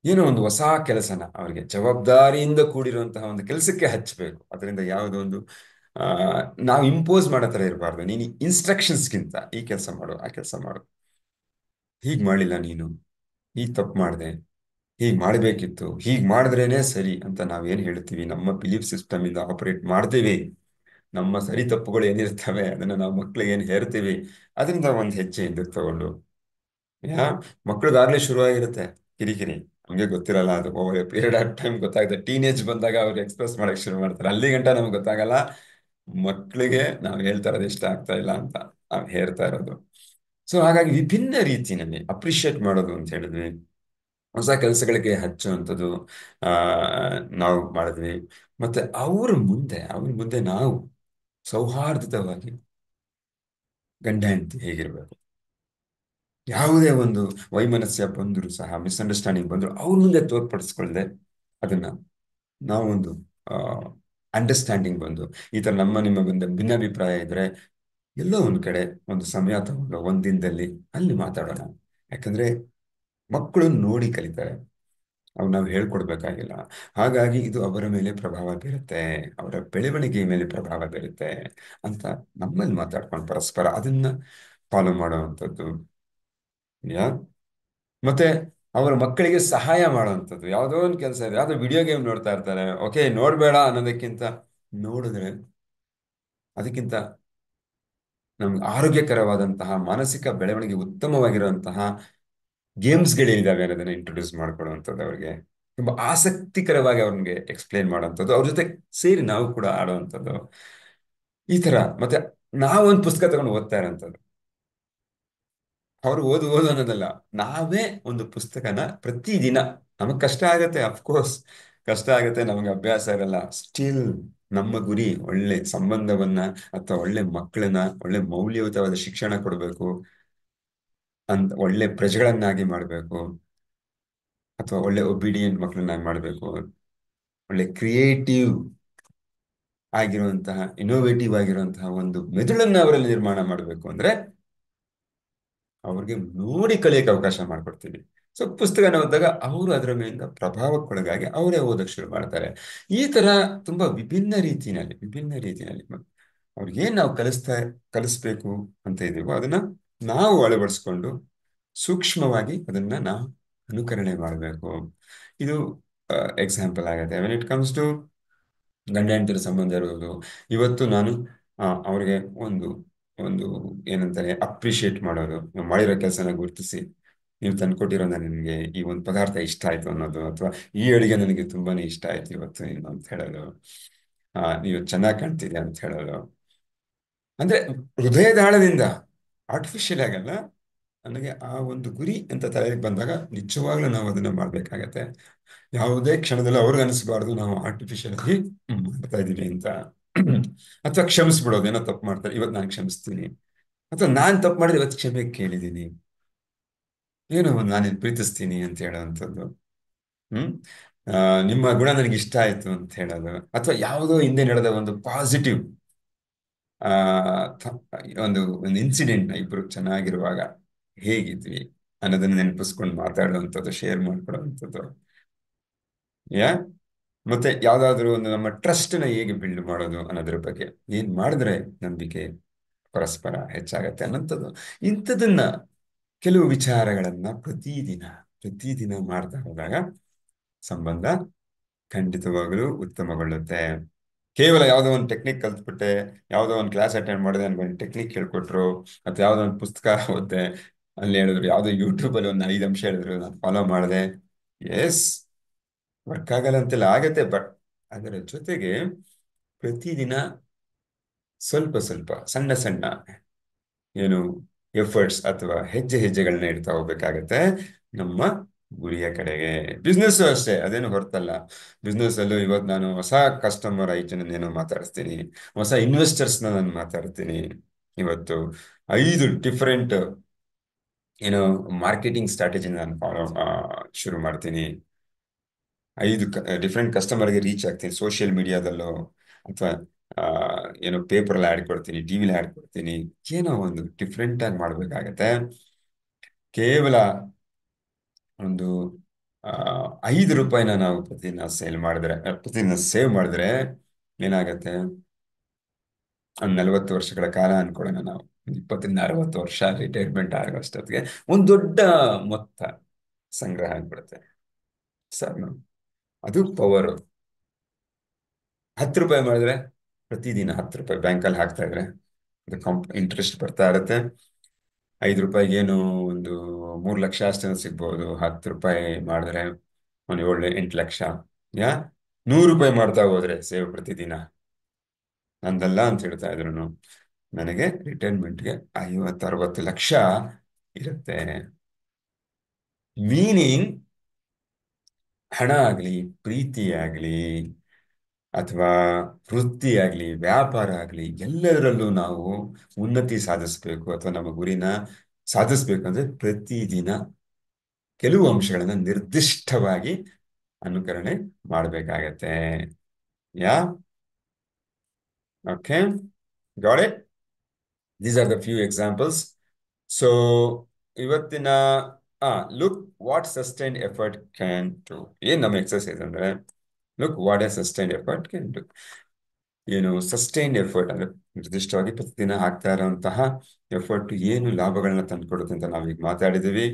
ಏನೋ ಒಂದು ಹೊಸ ಕೆಲಸನ ಅವ್ರಿಗೆ ಜವಾಬ್ದಾರಿಯಿಂದ ಕೂಡಿರುವಂತಹ ಒಂದು ಕೆಲಸಕ್ಕೆ ಹಚ್ಚಬೇಕು. ಅದರಿಂದ ಯಾವುದೋ ಒಂದು ಆ ನಾವು ಇಂಪೋಸ್ ಮಾಡೋ ಥರ ಇರಬಾರ್ದು. ನೀನು ಇನ್ಸ್ಟ್ರಕ್ಷನ್ಸ್ಗಿಂತ ಈ ಕೆಲಸ ಮಾಡು, ಆ ಕೆಲಸ ಮಾಡು, ಹೀಗ್ ಮಾಡಿಲ್ಲ ನೀನು, ಹೀಗ್ ತಪ್ಪು ಮಾಡಿದೆ, ಹೀಗ್ ಮಾಡಬೇಕಿತ್ತು, ಹೀಗ್ ಮಾಡಿದ್ರೇನೆ ಸರಿ ಅಂತ ನಾವೇನ್ ಹೇಳ್ತೀವಿ, ನಮ್ಮ ಬಿಲೀಫ್ ಸಿಸ್ಟಮ್ ಇಂದ ಆಪರೇಟ್ ಮಾಡ್ತೀವಿ. ನಮ್ಮ ಸರಿ ತಪ್ಪುಗಳು ಏನಿರ್ತವೆ ಅದನ್ನ ನಾವು ಮಕ್ಳಿಗೆ ಏನ್ ಹೇರ್ತೀವಿ, ಅದರಿಂದ ಒಂದು ಹೆಜ್ಜೆ ಹಿಂದಕ್ಕೆ ತಗೊಂಡು, ಯಾ ಮಕ್ಳಿಗಾಗ್ಲೇ ಶುರುವಾಗಿರುತ್ತೆ ಕಿರಿಕಿರಿ. ನಮ್ಗೆ ಗೊತ್ತಿರಲ್ಲ, ಅದು over A period of time ಗೊತ್ತಾಗುತ್ತೆ. ಟೀನೇಜ್ ಬಂದಾಗ ಅವ್ರು ಎಕ್ಸ್ಪ್ರೆಸ್ ಮಾಡಕ್ ಶುರು ಮಾಡ್ತಾರೆ. ಅಲ್ಲಿ ಗಂಟ ನಮ್ಗೆ ಗೊತ್ತಾಗಲ್ಲ ಮಕ್ಳಿಗೆ ನಾವು ಹೇಳ್ತಾ ಇರೋದು ಇಷ್ಟ ಆಗ್ತಾ ಇಲ್ಲ ಅಂತ ನಾವು ಹೇರ್ತಾ ಇರೋದು. ಸೊ ಹಾಗಾಗಿ ವಿಭಿನ್ನ ರೀತಿಯಲ್ಲಿ ಅಪ್ರಿಶಿಯೇಟ್ ಮಾಡೋದು ಅಂತ ಹೇಳಿದ್ವಿ. ಹೊಸ ಕೆಲಸಗಳಿಗೆ ಹಚ್ಚುವಂಥದ್ದು ಆ ನಾವು ಮಾಡಿದ್ವಿ. ಮತ್ತೆ ಅವ್ರ ಮುಂದೆ ನಾವು ಸೌಹಾರ್ದವಾಗಿ ಗಂಡ ಹೆಂಡತಿ ಹೇಗಿರ್ಬೇಕು, ಯಾವುದೇ ಒಂದು ವೈಮನಸ್ಯ ಬಂದರೂ ಸಹ, ಮಿಸ್ಅಂಡರ್ಸ್ಟ್ಯಾಂಡಿಂಗ್ ಬಂದ್ರು ಅವ್ರ ಮುಂದೆ ತೋರ್ಪಡಿಸ್ಕೊಳ್ದೆ ಅದನ್ನ ನಾವೊಂದು ಆ ಅಂಡರ್ಸ್ಟ್ಯಾಂಡಿಂಗ್ ಬಂದು, ಈ ತರ ನಿಮ್ಮ ಬಂದ ಭಿನ್ನಾಭಿಪ್ರಾಯ ಇದ್ರೆ ಎಲ್ಲೋ ಒಂದ್ ಕಡೆ ಒಂದು ಸಮಯ ತಗೊಂಡು ಒಂದಿನದಲ್ಲಿ ಅಲ್ಲಿ ಮಾತಾಡೋಣ. ಯಾಕಂದ್ರೆ ಮಕ್ಕಳು ನೋಡಿ ಕಲಿತಾರೆ, ಅವು ನಾವು ಹೇಳ್ಕೊಡ್ಬೇಕಾಗಿಲ್ಲ. ಹಾಗಾಗಿ ಇದು ಅವರ ಮೇಲೆ ಪ್ರಭಾವ ಬೀರುತ್ತೆ, ಅವರ ಬೆಳವಣಿಗೆಯ ಮೇಲೆ ಪ್ರಭಾವ ಬೀರುತ್ತೆ ಅಂತ ನಮ್ಮಲ್ಲಿ ಮಾತಾಡ್ಕೊಂಡು ಪರಸ್ಪರ ಅದನ್ನ ಫಾಲೋ ಮಾಡುವಂಥದ್ದು. ಯಾ ಮತ್ತೆ ಅವರ ಮಕ್ಕಳಿಗೆ ಸಹಾಯ ಮಾಡುವಂಥದ್ದು. ಯಾವುದೋ ಒಂದು ಕೆಲಸ ಇದೆ, ಯಾವುದೋ ವಿಡಿಯೋ ಗೇಮ್ ನೋಡ್ತಾ ಇರ್ತಾರೆ, ಓಕೆ ನೋಡ್ಬೇಡ ಅನ್ನೋದಕ್ಕಿಂತ ನೋಡಿದ್ರೆ ಅದಕ್ಕಿಂತ ನಮ್ಗೆ ಆರೋಗ್ಯಕರವಾದಂತಹ ಮಾನಸಿಕ ಬೆಳವಣಿಗೆ ಉತ್ತಮವಾಗಿರುವಂತಹ ಗೇಮ್ಸ್ಗಳೇನಿದಾವೆ ಅನ್ನೋದನ್ನ ಇಂಟ್ರೊಡ್ಯೂಸ್ ಮಾಡ್ಕೊಡುವಂಥದ್ದು, ಅವ್ರಿಗೆ ತುಂಬಾ ಆಸಕ್ತಿಕರವಾಗಿ ಅವ್ರಿಗೆ ಎಕ್ಸ್ಪ್ಲೇನ್ ಮಾಡುವಂಥದ್ದು, ಅವ್ರ ಜೊತೆ ಸೇರಿ ನಾವು ಕೂಡ ಆಡುವಂಥದ್ದು. ಈ ತರ ಮತ್ತೆ ನಾವೊಂದು ಪುಸ್ತಕ ತಗೊಂಡು ಓದ್ತಾ ಇರೋಂಥದ್ದು. ಅವ್ರು ಓದು ಅನ್ನೋದಲ್ಲ, ನಾವೇ ಒಂದು ಪುಸ್ತಕನ ಪ್ರತಿದಿನ, ನಮಗ್ ಕಷ್ಟ ಆಗತ್ತೆ, ಅಫ್ಕೋರ್ಸ್ ಕಷ್ಟ ಆಗತ್ತೆ, ನಮಗೆ ಅಭ್ಯಾಸ ಇರಲ್ಲ, ಸ್ಟಿಲ್ ನಮ್ಮ ಗುರಿ ಒಳ್ಳೆ ಸಂಬಂಧವನ್ನ ಅಥವಾ ಒಳ್ಳೆ ಮಕ್ಕಳನ್ನ ಒಳ್ಳೆ ಮೌಲ್ಯಯುತವಾದ ಶಿಕ್ಷಣ ಕೊಡಬೇಕು ಅಂತ, ಒಳ್ಳೆ ಪ್ರಜೆಗಳನ್ನಾಗಿ ಮಾಡಬೇಕು, ಅಥವಾ ಒಳ್ಳೆ ಒಬಿಡಿಯಂಟ್ ಮಕ್ಕಳನ್ನಾಗಿ ಮಾಡಬೇಕು, ಒಳ್ಳೆ ಕ್ರಿಯೇಟಿವ್ ಆಗಿರುವಂತಹ ಇನೋವೇಟಿವ್ ಆಗಿರುವಂತಹ ಒಂದು ಮೆದುಳನ್ನ ಅವರಲ್ಲಿ ನಿರ್ಮಾಣ ಮಾಡಬೇಕು ಅಂದ್ರೆ ಅವ್ರಿಗೆ ನೋಡಿ ಕಲಿಯಕ್ಕೆ ಅವಕಾಶ ಮಾಡ್ಕೊಡ್ತೀವಿ. ಸೊ ಪುಸ್ತಕನ ಓದಿದಾಗ ಅವರು ಅದರ ಮೇಲಿಂದ ಪ್ರಭಾವಕ್ಕೊಳಗಾಗಿ ಅವರೇ ಓದಕ್ಕೆ ಶುರು ಮಾಡ್ತಾರೆ. ಈ ತರ ತುಂಬಾ ವಿಭಿನ್ನ ರೀತಿಯಲ್ಲಿ ಅವ್ರಿಗೇನ್ ನಾವು ಕಲಿಸ್ಬೇಕು ಅಂತ ಇದೀವೋ ಅದನ್ನ ನಾವು ಅಳವಡಿಸ್ಕೊಂಡು ಸೂಕ್ಷ್ಮವಾಗಿ ಅದನ್ನ ನಾವು ಅನುಕರಣೆ ಮಾಡಬೇಕು. ಇದು ಎಕ್ಸಾಂಪಲ್ ಆಗುತ್ತೆ ವೆನ್ ಇಟ್ ಕಮ್ಸ್ ಟು ಗಂಡ ಹೆಂಡತಿರ ಸಂಬಂಧ ಇರೋದು. ಇವತ್ತು ನಾನು ಅವ್ರಿಗೆ ಒಂದು ಒಂದು ಏನಂತಾರೆ ಅಪ್ರಿಶಿಯೇಟ್ ಮಾಡೋದು, ನಾವು ಮಾಡಿರೋ ಕೆಲಸನ ಗುರುತಿಸಿ, ನೀವು ತಂದ್ಕೊಟ್ಟಿರೋ ನಿಮಗೆ ಈ ಒಂದು ಪದಾರ್ಥ ಇಷ್ಟ ಆಯ್ತು ಅನ್ನೋದು, ಅಥವಾ ಈ ಅಡಿಗೆ ನನಗೆ ತುಂಬಾನೇ ಇಷ್ಟ ಆಯ್ತು ಇವತ್ತು ನೀನು ಅಂತ ಹೇಳೋದು, ನೀವು ಚೆನ್ನಾಗಿ ಕಾಣ್ತಿದ್ಯಾ ಅಂತ ಹೇಳೋದು. ಅಂದ್ರೆ ಹೃದಯದಾಳದಿಂದ, ಆರ್ಟಿಫಿಷಿಯಲ್ ಆಗಲ್ಲ. ನನಗೆ ಆ ಒಂದು ಗುರಿ ಅಂತ ತಲೆಗೆ ಬಂದಾಗ ನಿಜವಾಗ್ಲೂ ನಾವು ಅದನ್ನ ಮಾಡ್ಬೇಕಾಗತ್ತೆ. ಯಾವುದೇ ಕ್ಷಣದಲ್ಲಿ ಅವ್ರಿಗೆ ಅನಿಸ್ಬಾರ್ದು ನಾವು ಆರ್ಟಿಫಿಷಿಯಲ್ ಆಗಿ ಮಾಡ್ತಾ ಇದ್ದೀವಿ ಅಂತ. ಅಥವಾ ಕ್ಷಮಿಸ್ಬಿಡೋದು, ಏನೋ ತಪ್ಪು ಮಾಡ್ತಾರೆ ಇವತ್ತು ನಾನು ಕ್ಷಮಿಸ್ತೀನಿ, ಅಥವಾ ನಾನ್ ತಪ್ಪು ಮಾಡಿದ್ರೆ ಇವತ್ತು ಕ್ಷಮೆ ಕೇಳಿದ್ದೀನಿ, ಏನೋ ಒಂದು ನಾನು ಪ್ರೀತಿಸ್ತೀನಿ ಅಂತ ಹೇಳೋವಂಥದ್ದು. ಹ್ಮ್ ನಿಮ್ಮ ಗುಣ ನನಗೆ ಇಷ್ಟ ಆಯ್ತು ಅಂತ ಹೇಳೋದು, ಅಥವಾ ಯಾವುದೋ ಹಿಂದೆ ನಡೆದ ಒಂದು ಪಾಸಿಟಿವ್ ಆ ಥ- ಒಂದು ಒಂದು ಇನ್ಸಿಡೆಂಟ್, ಇಬ್ರು ಚೆನ್ನಾಗಿರುವಾಗ ಹೇಗಿದ್ವಿ, ಅನ್ನೋದನ್ನ ನೆನಪಿಸ್ಕೊಂಡು ಮಾತಾಡುವಂಥದ್ದು, ಶೇರ್ ಮಾಡ್ಕೊಳ್ಳುವಂಥದ್ದು. ಯಾ ಮತ್ತೆ ಯಾವ್ದಾದ್ರು ಒಂದು ನಮ್ಮ ಟ್ರಸ್ಟ್ ನ ಹೇಗೆ ಬಿಲ್ಡ್ ಮಾಡೋದು ಅನ್ನೋದ್ರ ಬಗ್ಗೆ, ಏನ್ ಮಾಡಿದ್ರೆ ನಂಬಿಕೆ ಪರಸ್ಪರ ಹೆಚ್ಚಾಗತ್ತೆ ಅನ್ನೋಂಥದ್ದು. ಇಂಥದನ್ನ ಕೆಲವು ವಿಚಾರಗಳನ್ನ ಪ್ರತಿದಿನ ಪ್ರತಿದಿನ ಮಾಡ್ತಾ ಹೋದಾಗ ಸಂಬಂಧ ಖಂಡಿತವಾಗಲೂ ಉತ್ತಮಗೊಳ್ಳುತ್ತೆ. ಕೇವಲ ಯಾವುದೋ ಒಂದು ಟೆಕ್ನಿಕ್ ಕಲ್ತ್ಬಿಟ್ಟೆ, ಯಾವುದೋ ಒಂದು ಕ್ಲಾಸ್ ಅಟೆಂಡ್ ಮಾಡಿದೆ, ನನ್ಗೊಂದು ಟೆಕ್ನಿಕ್ ಹೇಳ್ಕೊಟ್ರು, ಅಥವಾ ಯಾವುದೋ ಒಂದು ಪುಸ್ತಕ ಓದಿದೆ, ಅಲ್ಲಿ ಹೇಳಿದ್ರು, ಯಾವುದೋ ಯೂಟ್ಯೂಬಲ್ಲಿ ಒಂದು 5 ಅಂಶ ಹೇಳಿದ್ರು, ನಾನು ಫಾಲೋ ಮಾಡಿದೆ. ಎಸ್, ವರ್ಕ್ ಆಗಲ್ಲ ಅಂತೆಲ್ಲ ಆಗತ್ತೆ, ಬಟ್ ಅದರ ಜೊತೆಗೆ ಪ್ರತಿದಿನ ಸ್ವಲ್ಪ ಸ್ವಲ್ಪ ಸಣ್ಣ ಸಣ್ಣ ಏನು ಎಫರ್ಟ್ಸ್ ಅಥವಾ ಹೆಜ್ಜೆ ಹೆಜ್ಜೆಗಳನ್ನ ಇಡ್ತಾ ಹೋಗ್ಬೇಕಾಗತ್ತೆ ನಮ್ಮ ಗುರಿಯ ಕಡೆಗೆ. ಬಿಸ್ನೆಸ್ ಅಷ್ಟೇ, ಅದೇನು ಹೊರತಲ್ಲ. ಬಿಸ್ನೆಸ್ ಅಲ್ಲೂ ಇವತ್ತು ನಾನು ಹೊಸ ಕಸ್ಟಮರ್ 5 ಜನನೇನೋ ಮಾತಾಡಿಸ್ತೀನಿ, ಹೊಸ ಇನ್ವೆಸ್ಟರ್ಸ್ನ ನಾನು ಮಾತಾಡ್ತೀನಿ. ಇವತ್ತು 5 ಡಿಫರೆಂಟ್ ಏನೋ ಮಾರ್ಕೆಟಿಂಗ್ ಸ್ಟ್ರಾಟಜಿನ ನಾನು ಶುರು ಮಾಡ್ತೀನಿ. 5 ಡಿಫ್ರೆಂಟ್ ಕಸ್ಟಮರ್ಗೆ ರೀಚ್ ಆಗ್ತೀನಿ, ಸೋಷಿಯಲ್ ಮೀಡಿಯಾದಲ್ಲೋ ಅಥವಾ ಏನೋ ಪೇಪರಲ್ಲಿ ಆ್ಯಡ್ ಕೊಡ್ತೀನಿ, ಟಿವಿಲಿ ಆ್ಯಡ್ ಕೊಡ್ತೀನಿ. ಏನೋ ಒಂದು ಡಿಫ್ರೆಂಟ್ ಆಗಿ ಮಾಡ್ಬೇಕಾಗತ್ತೆ. ಕೇವಲ ಒಂದು ಆ, 5 ರೂಪಾಯಿನ ನಾವು ಪ್ರತಿದಿನ ಪ್ರತಿದಿನ ಸೇವ್ ಮಾಡಿದ್ರೆ ಏನಾಗತ್ತೆ? ಒಂದು 40 ವರ್ಷಗಳ ಕಾಲ ಅನ್ಕೊಳ್ಳೋಣ ನಾವು, 20-60 ವರ್ಷ ರಿಟೈರ್ಮೆಂಟ್ ಆಗೋಷ್ಟೊತ್ತಿಗೆ ಒಂದು ದೊಡ್ಡ ಮೊತ್ತ ಸಂಗ್ರಹ ಆಗ್ಬಿಡುತ್ತೆ ಸರ್. ಅದು ಪವರು. 10 ರೂಪಾಯಿ ಮಾಡಿದ್ರೆ ಪ್ರತಿದಿನ 10 ರೂಪಾಯಿ ಬ್ಯಾಂಕಲ್ಲಿ ಹಾಕ್ತಾ ಇದ್ರೆ ಅದು ಇಂಟ್ರೆಸ್ಟ್ ಬರ್ತಾ ಇರುತ್ತೆ. 5 ರೂಪಾಯಿಗೆ ಏನು ಒಂದು 3 ಲಕ್ಷ ಅಷ್ಟೇನೋ ಸಿಗ್ಬೋದು. 10 ರೂಪಾಯಿ ಮಾಡಿದ್ರೆ ಒಂದು 7-8 ಲಕ್ಷ. ಯಾ 100 ರೂಪಾಯಿ ಮಾಡ್ತಾ ಹೋದ್ರೆ ಸೇವ್ ಪ್ರತಿದಿನ, ನಂದಲ್ಲ ಅಂತ ಹೇಳ್ತಾ ಇದ್ರು, ನನಗೆ ರಿಟೈರ್ಮೆಂಟ್ಗೆ 50-60 ಲಕ್ಷ ಇರುತ್ತೆ. ಮೀನಿಂಗ್ ಹಣ ಆಗ್ಲಿ, ಪ್ರೀತಿ ಆಗ್ಲಿ, ಅಥವಾ ವೃತ್ತಿ ಆಗ್ಲಿ, ವ್ಯಾಪಾರ ಆಗ್ಲಿ, ಎಲ್ಲದರಲ್ಲೂ ನಾವು ಉನ್ನತಿ ಸಾಧಿಸ್ಬೇಕು ಅಥವಾ ನಮ್ಮ ಗುರಿನ ಸಾಧಿಸ್ಬೇಕಂದ್ರೆ ಪ್ರತಿದಿನ ಕೆಲವು ಅಂಶಗಳನ್ನ ನಿರ್ದಿಷ್ಟವಾಗಿ ಅನುಕರಣೆ ಮಾಡಬೇಕಾಗತ್ತೆ. Yeah okay, got it. These are the few examples. So ಇವತ್ತಿನ look what sustained effort can do. ಏನ್ ನಮ್ಮ ಎಕ್ಸರ್ಸೈಸ್ ಅಂದ್ರೆ, look what a sustained effort can do. ಏನು ಸಸ್ಟೈನ್ಡ್ ಎಫರ್ಟ್ ಅಂದ್ರೆ ನಿರ್ದಿಷ್ಟವಾಗಿ ಪ್ರತಿದಿನ ಆಗ್ತಾ ಇರುವಂತಹ ಎಫರ್ಟ್ ಏನು ಲಾಭಗಳನ್ನ ತಂದುಕೊಡುತ್ತೆ ಅಂತ ನಾವೀಗ ಮಾತಾಡಿದೀವಿ.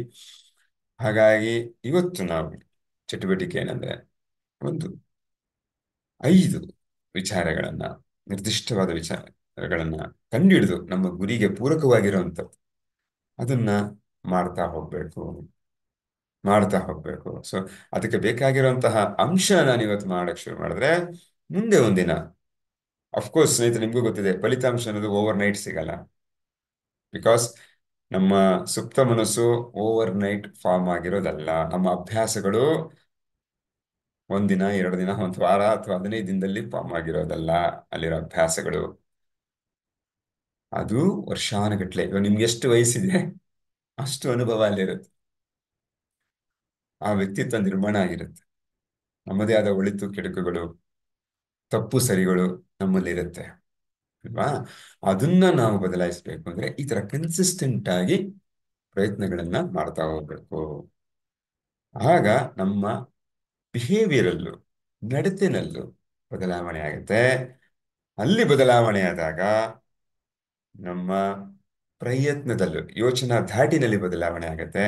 ಹಾಗಾಗಿ ಇವತ್ತು ನಾವು ಚಟುವಟಿಕೆ ಏನಂದ್ರೆ, ಒಂದು 5 ವಿಚಾರಗಳನ್ನ, ನಿರ್ದಿಷ್ಟವಾದ ವಿಚಾರಗಳನ್ನ ಕಂಡುಹಿಡಿದು ನಮ್ಮ ಗುರಿಗೆ ಪೂರಕವಾಗಿರುವಂಥದ್ದು ಅದನ್ನ ಮಾಡ್ತಾ ಹೋಗ್ಬೇಕು, ಮಾಡ್ತಾ ಹೋಗ್ಬೇಕು. ಸೊ ಅದಕ್ಕೆ ಬೇಕಾಗಿರುವಂತಹ ಅಂಶ ನಾನು ಇವತ್ತು ಮಾಡಕ್ ಶುರು ಮಾಡಿದ್ರೆ ಮುಂದೆ ಒಂದಿನ, ಅಫ್ಕೋರ್ಸ್ ಸ್ನೇಹಿತರೆ, ನಿಮ್ಗೂ ಗೊತ್ತಿದೆ, ಫಲಿತಾಂಶ ಅನ್ನೋದು ಓವರ್ ನೈಟ್ ಸಿಗಲ್ಲ. ಬಿಕಾಸ್ ನಮ್ಮ ಸುಪ್ತ ಮನಸ್ಸು ಓವರ್ ನೈಟ್ ಫಾರ್ಮ್ ಆಗಿರೋದಲ್ಲ. ನಮ್ಮ ಅಭ್ಯಾಸಗಳು 1 ದಿನ 2 ದಿನ 1 ವಾರ ಅಥವಾ 15 ದಿನದಲ್ಲಿ ಫಾರ್ಮ್ ಆಗಿರೋದಲ್ಲ. ಅಲ್ಲಿರೋ ಅಭ್ಯಾಸಗಳು ಅದು ವರ್ಷಾನುಗಟ್ಲೆ. ಇವಾಗ ನಿಮ್ಗೆ ಎಷ್ಟು ವಯಸ್ಸಿದೆ ಅಷ್ಟು ಅನುಭವ ಅಲ್ಲಿರುತ್ತೆ, ಆ ವ್ಯಕ್ತಿತ್ವ ನಿರ್ಮಾಣ ಆಗಿರುತ್ತೆ. ನಮ್ಮದೇ ಆದ ಒಳಿತು ಕೆಡುಕುಗಳು, ತಪ್ಪು ಸರಿಗಳು ನಮ್ಮಲ್ಲಿರುತ್ತೆ ಅಲ್ವಾ? ಅದನ್ನ ನಾವು ಬದಲಾಯಿಸ್ಬೇಕು ಅಂದ್ರೆ ಈ ತರ ಕನ್ಸಿಸ್ಟೆಂಟ್ ಆಗಿ ಪ್ರಯತ್ನಗಳನ್ನ ಮಾಡ್ತಾ ಹೋಗ್ಬೇಕು. ಆಗ ನಮ್ಮ ಬಿಹೇವಿಯರಲ್ಲೂ, ನಡತೆನಲ್ಲೂ ಬದಲಾವಣೆ ಆಗುತ್ತೆ. ಅಲ್ಲಿ ಬದಲಾವಣೆ ಆದಾಗ ನಮ್ಮ ಪ್ರಯತ್ನದಲ್ಲೂ, ಯೋಚನಾ ಧಾಟಿನಲ್ಲಿ ಬದಲಾವಣೆ ಆಗುತ್ತೆ.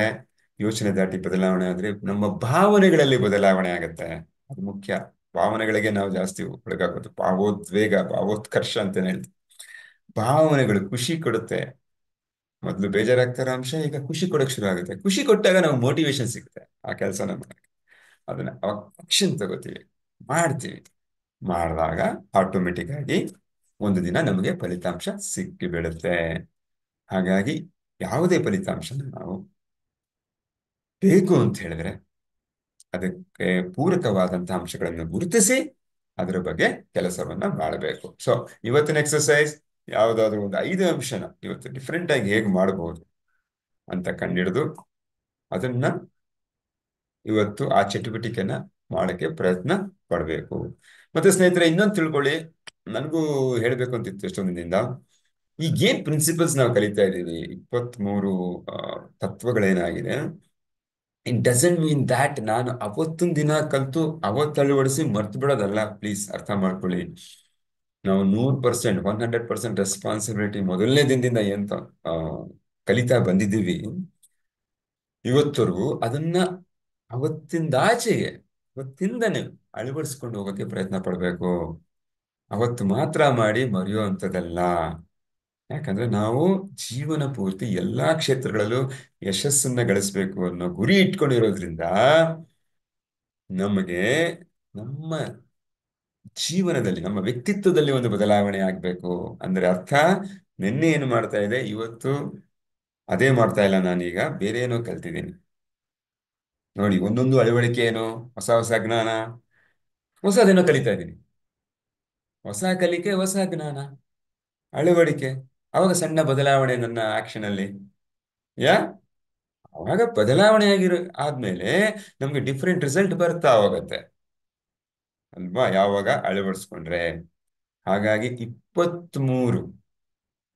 ಯೋಚನೆ ದಾಟಿ ಬದಲಾವಣೆ ಆದ್ರೆ ನಮ್ಮ ಭಾವನೆಗಳಲ್ಲಿ ಬದಲಾವಣೆ ಆಗುತ್ತೆ. ಅದು ಮುಖ್ಯ. ಭಾವನೆಗಳಿಗೆ ನಾವು ಜಾಸ್ತಿ ಒಳಗಾಗೋದು. ಭಾವೋದ್ವೇಗ, ಭಾವೋತ್ಕರ್ಷ ಅಂತಾನೆ ಹೇಳ್ತೀವಿ. ಭಾವನೆಗಳು ಖುಷಿ ಕೊಡುತ್ತೆ. ಮೊದಲು ಬೇಜಾರಾಗ್ತಾರ ಅಂಶ ಈಗ ಖುಷಿ ಕೊಡಕ್ ಶುರು ಆಗುತ್ತೆ. ಖುಷಿ ಕೊಟ್ಟಾಗ ನಾವು ಮೋಟಿವೇಶನ್ ಸಿಗುತ್ತೆ ಆ ಕೆಲಸನ ಮಾಡಕ್ಕೆ. ಅದನ್ನ ಅವಾಗ ಆಕ್ಷನ್ ತಗೋತೀವಿ, ಮಾಡ್ತೀವಿ. ಮಾಡಿದಾಗ ಆಟೋಮೆಟಿಕ್ ಆಗಿ ಒಂದು ದಿನ ನಮಗೆ ಫಲಿತಾಂಶ ಸಿಕ್ಕಿ ಬೀಳುತ್ತೆ. ಹಾಗಾಗಿ ಯಾವುದೇ ಫಲಿತಾಂಶನ ನಾವು ಬೇಕು ಅಂತ ಹೇಳಿದ್ರೆ ಅದಕ್ಕೆ ಪೂರಕವಾದಂತಹ ಅಂಶಗಳನ್ನು ಗುರುತಿಸಿ ಅದರ ಬಗ್ಗೆ ಕೆಲಸವನ್ನ ಮಾಡಬೇಕು. ಸೊ ಇವತ್ತಿನ ಎಕ್ಸರ್ಸೈಸ್, ಯಾವುದಾದ್ರೂ ಒಂದು 5 ಅಂಶನ ಇವತ್ತು ಡಿಫ್ರೆಂಟ್ ಆಗಿ ಹೇಗೆ ಮಾಡಬಹುದು ಅಂತ ಕಂಡಿಡಿದು ಅದನ್ನ ಇವತ್ತು ಆ ಚಟುವಟಿಕೆನ ಮಾಡಕ್ಕೆ ಪ್ರಯತ್ನ ಪಡಬೇಕು. ಮತ್ತೆ ಸ್ನೇಹಿತರೆ, ಇನ್ನೊಂದು ತಿಳ್ಕೊಳ್ಳಿ, ನನಗೂ ಹೇಳ್ಬೇಕು ಅಂತಿತ್ತು ಎಷ್ಟೊಂದಿನಿಂದ. ಈಗ ಏನ್ ಪ್ರಿನ್ಸಿಪಲ್ಸ್ ನಾವು ಕಲಿತಾ ಇದ್ದೀವಿ, 23 ತತ್ವಗಳೇನಾಗಿದೆ, ಇಟ್ ಡಸಂಟ್ ಮೀನ್ ದ್ಯಾಟ್ ನಾನು ಅವತ್ತೊಂದು ದಿನ ಕಲ್ತು ಅವತ್ತು ಅಳವಡಿಸಿ ಮರ್ತು ಬಿಡೋದಲ್ಲ. ಪ್ಲೀಸ್ ಅರ್ಥ ಮಾಡ್ಕೊಳ್ಳಿ. ನಾವು 100%, 100% ರೆಸ್ಪಾನ್ಸಿಬಿಲಿಟಿ ಮೊದಲನೇ ದಿನದಿಂದ ಏನ್ ಆ, ಕಲಿತಾ ಬಂದಿದ್ದೀವಿ ಇವತ್ತವರೆಗೂ, ಅದನ್ನ ಅವತ್ತಿಂದಾಚೆಗೆ ಅವತ್ತಿಂದನೇ ಅಳವಡಿಸ್ಕೊಂಡು ಹೋಗೋಕೆ ಪ್ರಯತ್ನ ಪಡ್ಬೇಕು. ಅವತ್ತು ಮಾತ್ರ ಮಾಡಿ ಮರೆಯುವಂಥದ್ದಲ್ಲ. ಯಾಕಂದ್ರೆ ನಾವು ಜೀವನ ಪೂರ್ತಿ ಎಲ್ಲಾ ಕ್ಷೇತ್ರಗಳಲ್ಲೂ ಯಶಸ್ಸನ್ನ ಗಳಿಸ್ಬೇಕು ಅನ್ನೋ ಗುರಿ ಇಟ್ಕೊಂಡಿರೋದ್ರಿಂದ ನಮಗೆ ನಮ್ಮ ಜೀವನದಲ್ಲಿ, ನಮ್ಮ ವ್ಯಕ್ತಿತ್ವದಲ್ಲಿ ಒಂದು ಬದಲಾವಣೆ ಆಗ್ಬೇಕು. ಅಂದ್ರೆ ಅರ್ಥ, ನಿನ್ನೆ ಏನು ಮಾಡ್ತಾ ಇದೆ ಇವತ್ತು ಅದೇ ಮಾಡ್ತಾ ಇಲ್ಲ, ನಾನೀಗ ಬೇರೆ ಏನೋ ಕಲ್ತಿದ್ದೀನಿ. ನೋಡಿ, ಒಂದೊಂದು ಅಳವಡಿಕೆ ಏನು, ಹೊಸ ಹೊಸ ಜ್ಞಾನ, ಹೊಸದೇನೋ ಕಲಿತಾ ಇದ್ದೀನಿ. ಹೊಸ ಕಲಿಕೆ, ಹೊಸ ಜ್ಞಾನ, ಅಳವಡಿಕೆ, ಅವಾಗ ಸಣ್ಣ ಬದಲಾವಣೆ ನನ್ನ ಆಕ್ಷನ್ ಅಲ್ಲಿ. ಯಾ ಅವಾಗ ಬದಲಾವಣೆ ಆದ್ಮೇಲೆ ನಮ್ಗೆ ಡಿಫ್ರೆಂಟ್ ರಿಸಲ್ಟ್ ಬರ್ತಾ ಹೋಗತ್ತೆ ಅಲ್ವಾ, ಯಾವಾಗ ಅಳವಡಿಸ್ಕೊಂಡ್ರೆ. ಹಾಗಾಗಿ 23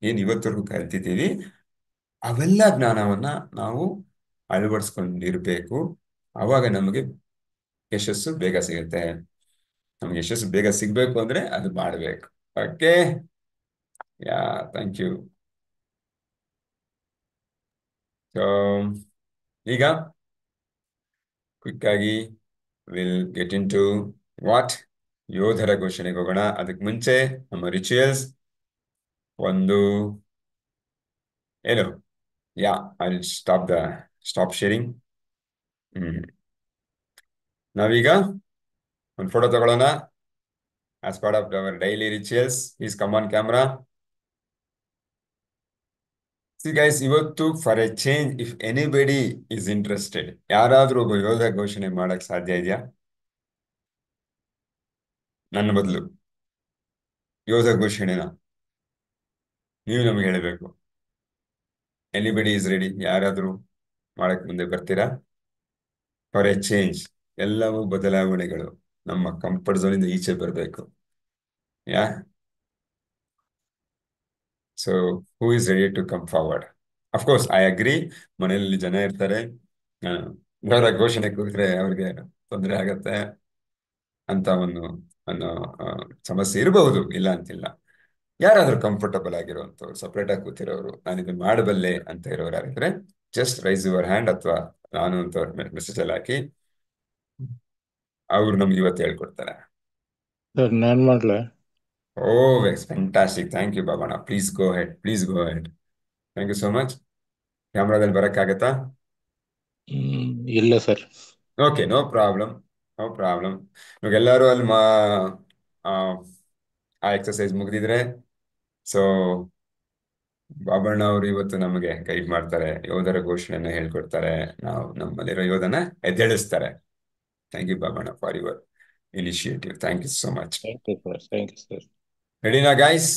ಏನ್ ಇವತ್ತವರೆಗೂ ಕಲ್ತಿದ್ದೀವಿ, ಅವೆಲ್ಲ ಜ್ಞಾನವನ್ನ ನಾವು ಅಳವಡಿಸ್ಕೊಂಡಿರ್ಬೇಕು. ಅವಾಗ ನಮಗೆ ಯಶಸ್ಸು ಬೇಗ ಸಿಗುತ್ತೆ. ನಮ್ಗೆ ಯಶಸ್ಸು ಬೇಗ ಸಿಗ್ಬೇಕು ಅಂದ್ರೆ ಅದು ಮಾಡ್ಬೇಕು. Okay, yeah, thank you. So ಈಗ ಕ್ವಿಕ್ ಆಗಿ will get in to what, ಯೋಧರ ಘೋಷಣೆಗೆ ಹೋಗೋಣ. ಅದಕ್ಕೆ ಮುಂಚೆ ನಮ್ಮ ರಿಚುಯಲ್ಸ್ ಒಂದು ಏನು, ಯಾ, ಐ ಸ್ಟಾಪ್ ಶೇರಿಂಗ್. ನಾವೀಗ ಒಂದು ಫೋಟೋ ತಗೊಳ್ಳೋಣ as part of our daily rituals. Is come on camera. See guys, ಇವತ್ತು for a change, if anybody is interested, ಯಾರಾದ್ರೂ ಒಬ್ಬ ಯೋಧ ಘೋಷಣೆ ಮಾಡಕ್ ಸಾಧ್ಯ ಇದೆಯಾ ನನ್ನ ಬದಲು? ಯೋಧ ಘೋಷಣೆನ ನೀವು ನಮಗೆ ಹೇಳಬೇಕು. Anybody is ready? ಯಾರಾದ್ರೂ ಮಾಡಕ್ ಮುಂದೆ ಬರ್ತೀರಾ? ಫಾರ್ ಎ ಚೇಂಜ್, ಎಲ್ಲವೂ ಬದಲಾವಣೆಗಳು ನಮ್ಮ ಕಂಫರ್ಟ್ ಝೋನ್ ಇಂದ ಈಚೆ ಬರಬೇಕು. Yeah, so who is ready to come forward? Of course I agree, ಮನೆಯಲ್ಲಿ ಜನ ಇರ್ತಾರೆ, ಅವರ ಘೋಷಣೆ ಕೂಗಿದ್ರೆ ಅವ್ರಿಗೆ ತೊಂದರೆ ಆಗತ್ತೆ ಅಂತ ಒಂದು ಅನ್ನೋ ಸಮಸ್ಯೆ ಇರಬಹುದು, ಇಲ್ಲ ಅಂತಿಲ್ಲ. ಯಾರಾದ್ರೂ ಕಂಫರ್ಟಬಲ್ ಆಗಿರುವಂಥವ್ರು, ಸಪ್ರೇಟ್ ಆಗಿ ಕೂತಿರೋರು, ನಾನು ಇದನ್ನ ಮಾಡಬಲ್ಲೆ ಅಂತ ಇರೋರು ಯಾರಿದ್ರೆ ಜಸ್ಟ್ ರೈಸ್ ಯುವರ್ ಹ್ಯಾಂಡ್, ಅಥವಾ ನಾನು ಅಂತ ಮೆಸೇಜ್ ಅಲ್ಲಿ ಹಾಕಿ, ಅವ್ರು ನಮ್ಗೆ ಇವತ್ತು ಹೇಳ್ಕೊಡ್ತಾರೆ. ಸರ್ ನಾನ್ ಮಾಡ್ಲಾ? Oh, fantastic, thank you Babanna. Please go ahead, please go ahead. Thank you so much. ಕ್ಯಾಮ್ರಾದಲ್ಲಿ ಬರೋಕ್ಕಾಗತ್ತಾ? ಇಲ್ಲ sir. Okay, no problem, no problem. ಇವಾಗ ಎಲ್ಲರೂ ಅಲ್ಲಿ ಆ ಎಕ್ಸರ್ಸೈಸ್ ಮುಗಿದಿದ್ರೆ, ಸೊ ಬಾಬಣ್ಣ ಅವರು ಇವತ್ತು ನಮಗೆ ಗೈಡ್ ಮಾಡ್ತಾರೆ, ಯೋಧರ ಘೋಷಣೆಯನ್ನ ಹೇಳ್ಕೊಡ್ತಾರೆ, ನಾವು ನಮ್ಮಲ್ಲಿರೋ ಯೋಧನ ಎದ್ದೇಳಿಸ್ತಾರೆ. Thank you Babanna for your initiative. Thank you so much. Thank you sir, thank you sir. ರೆಡಿನಾ guys?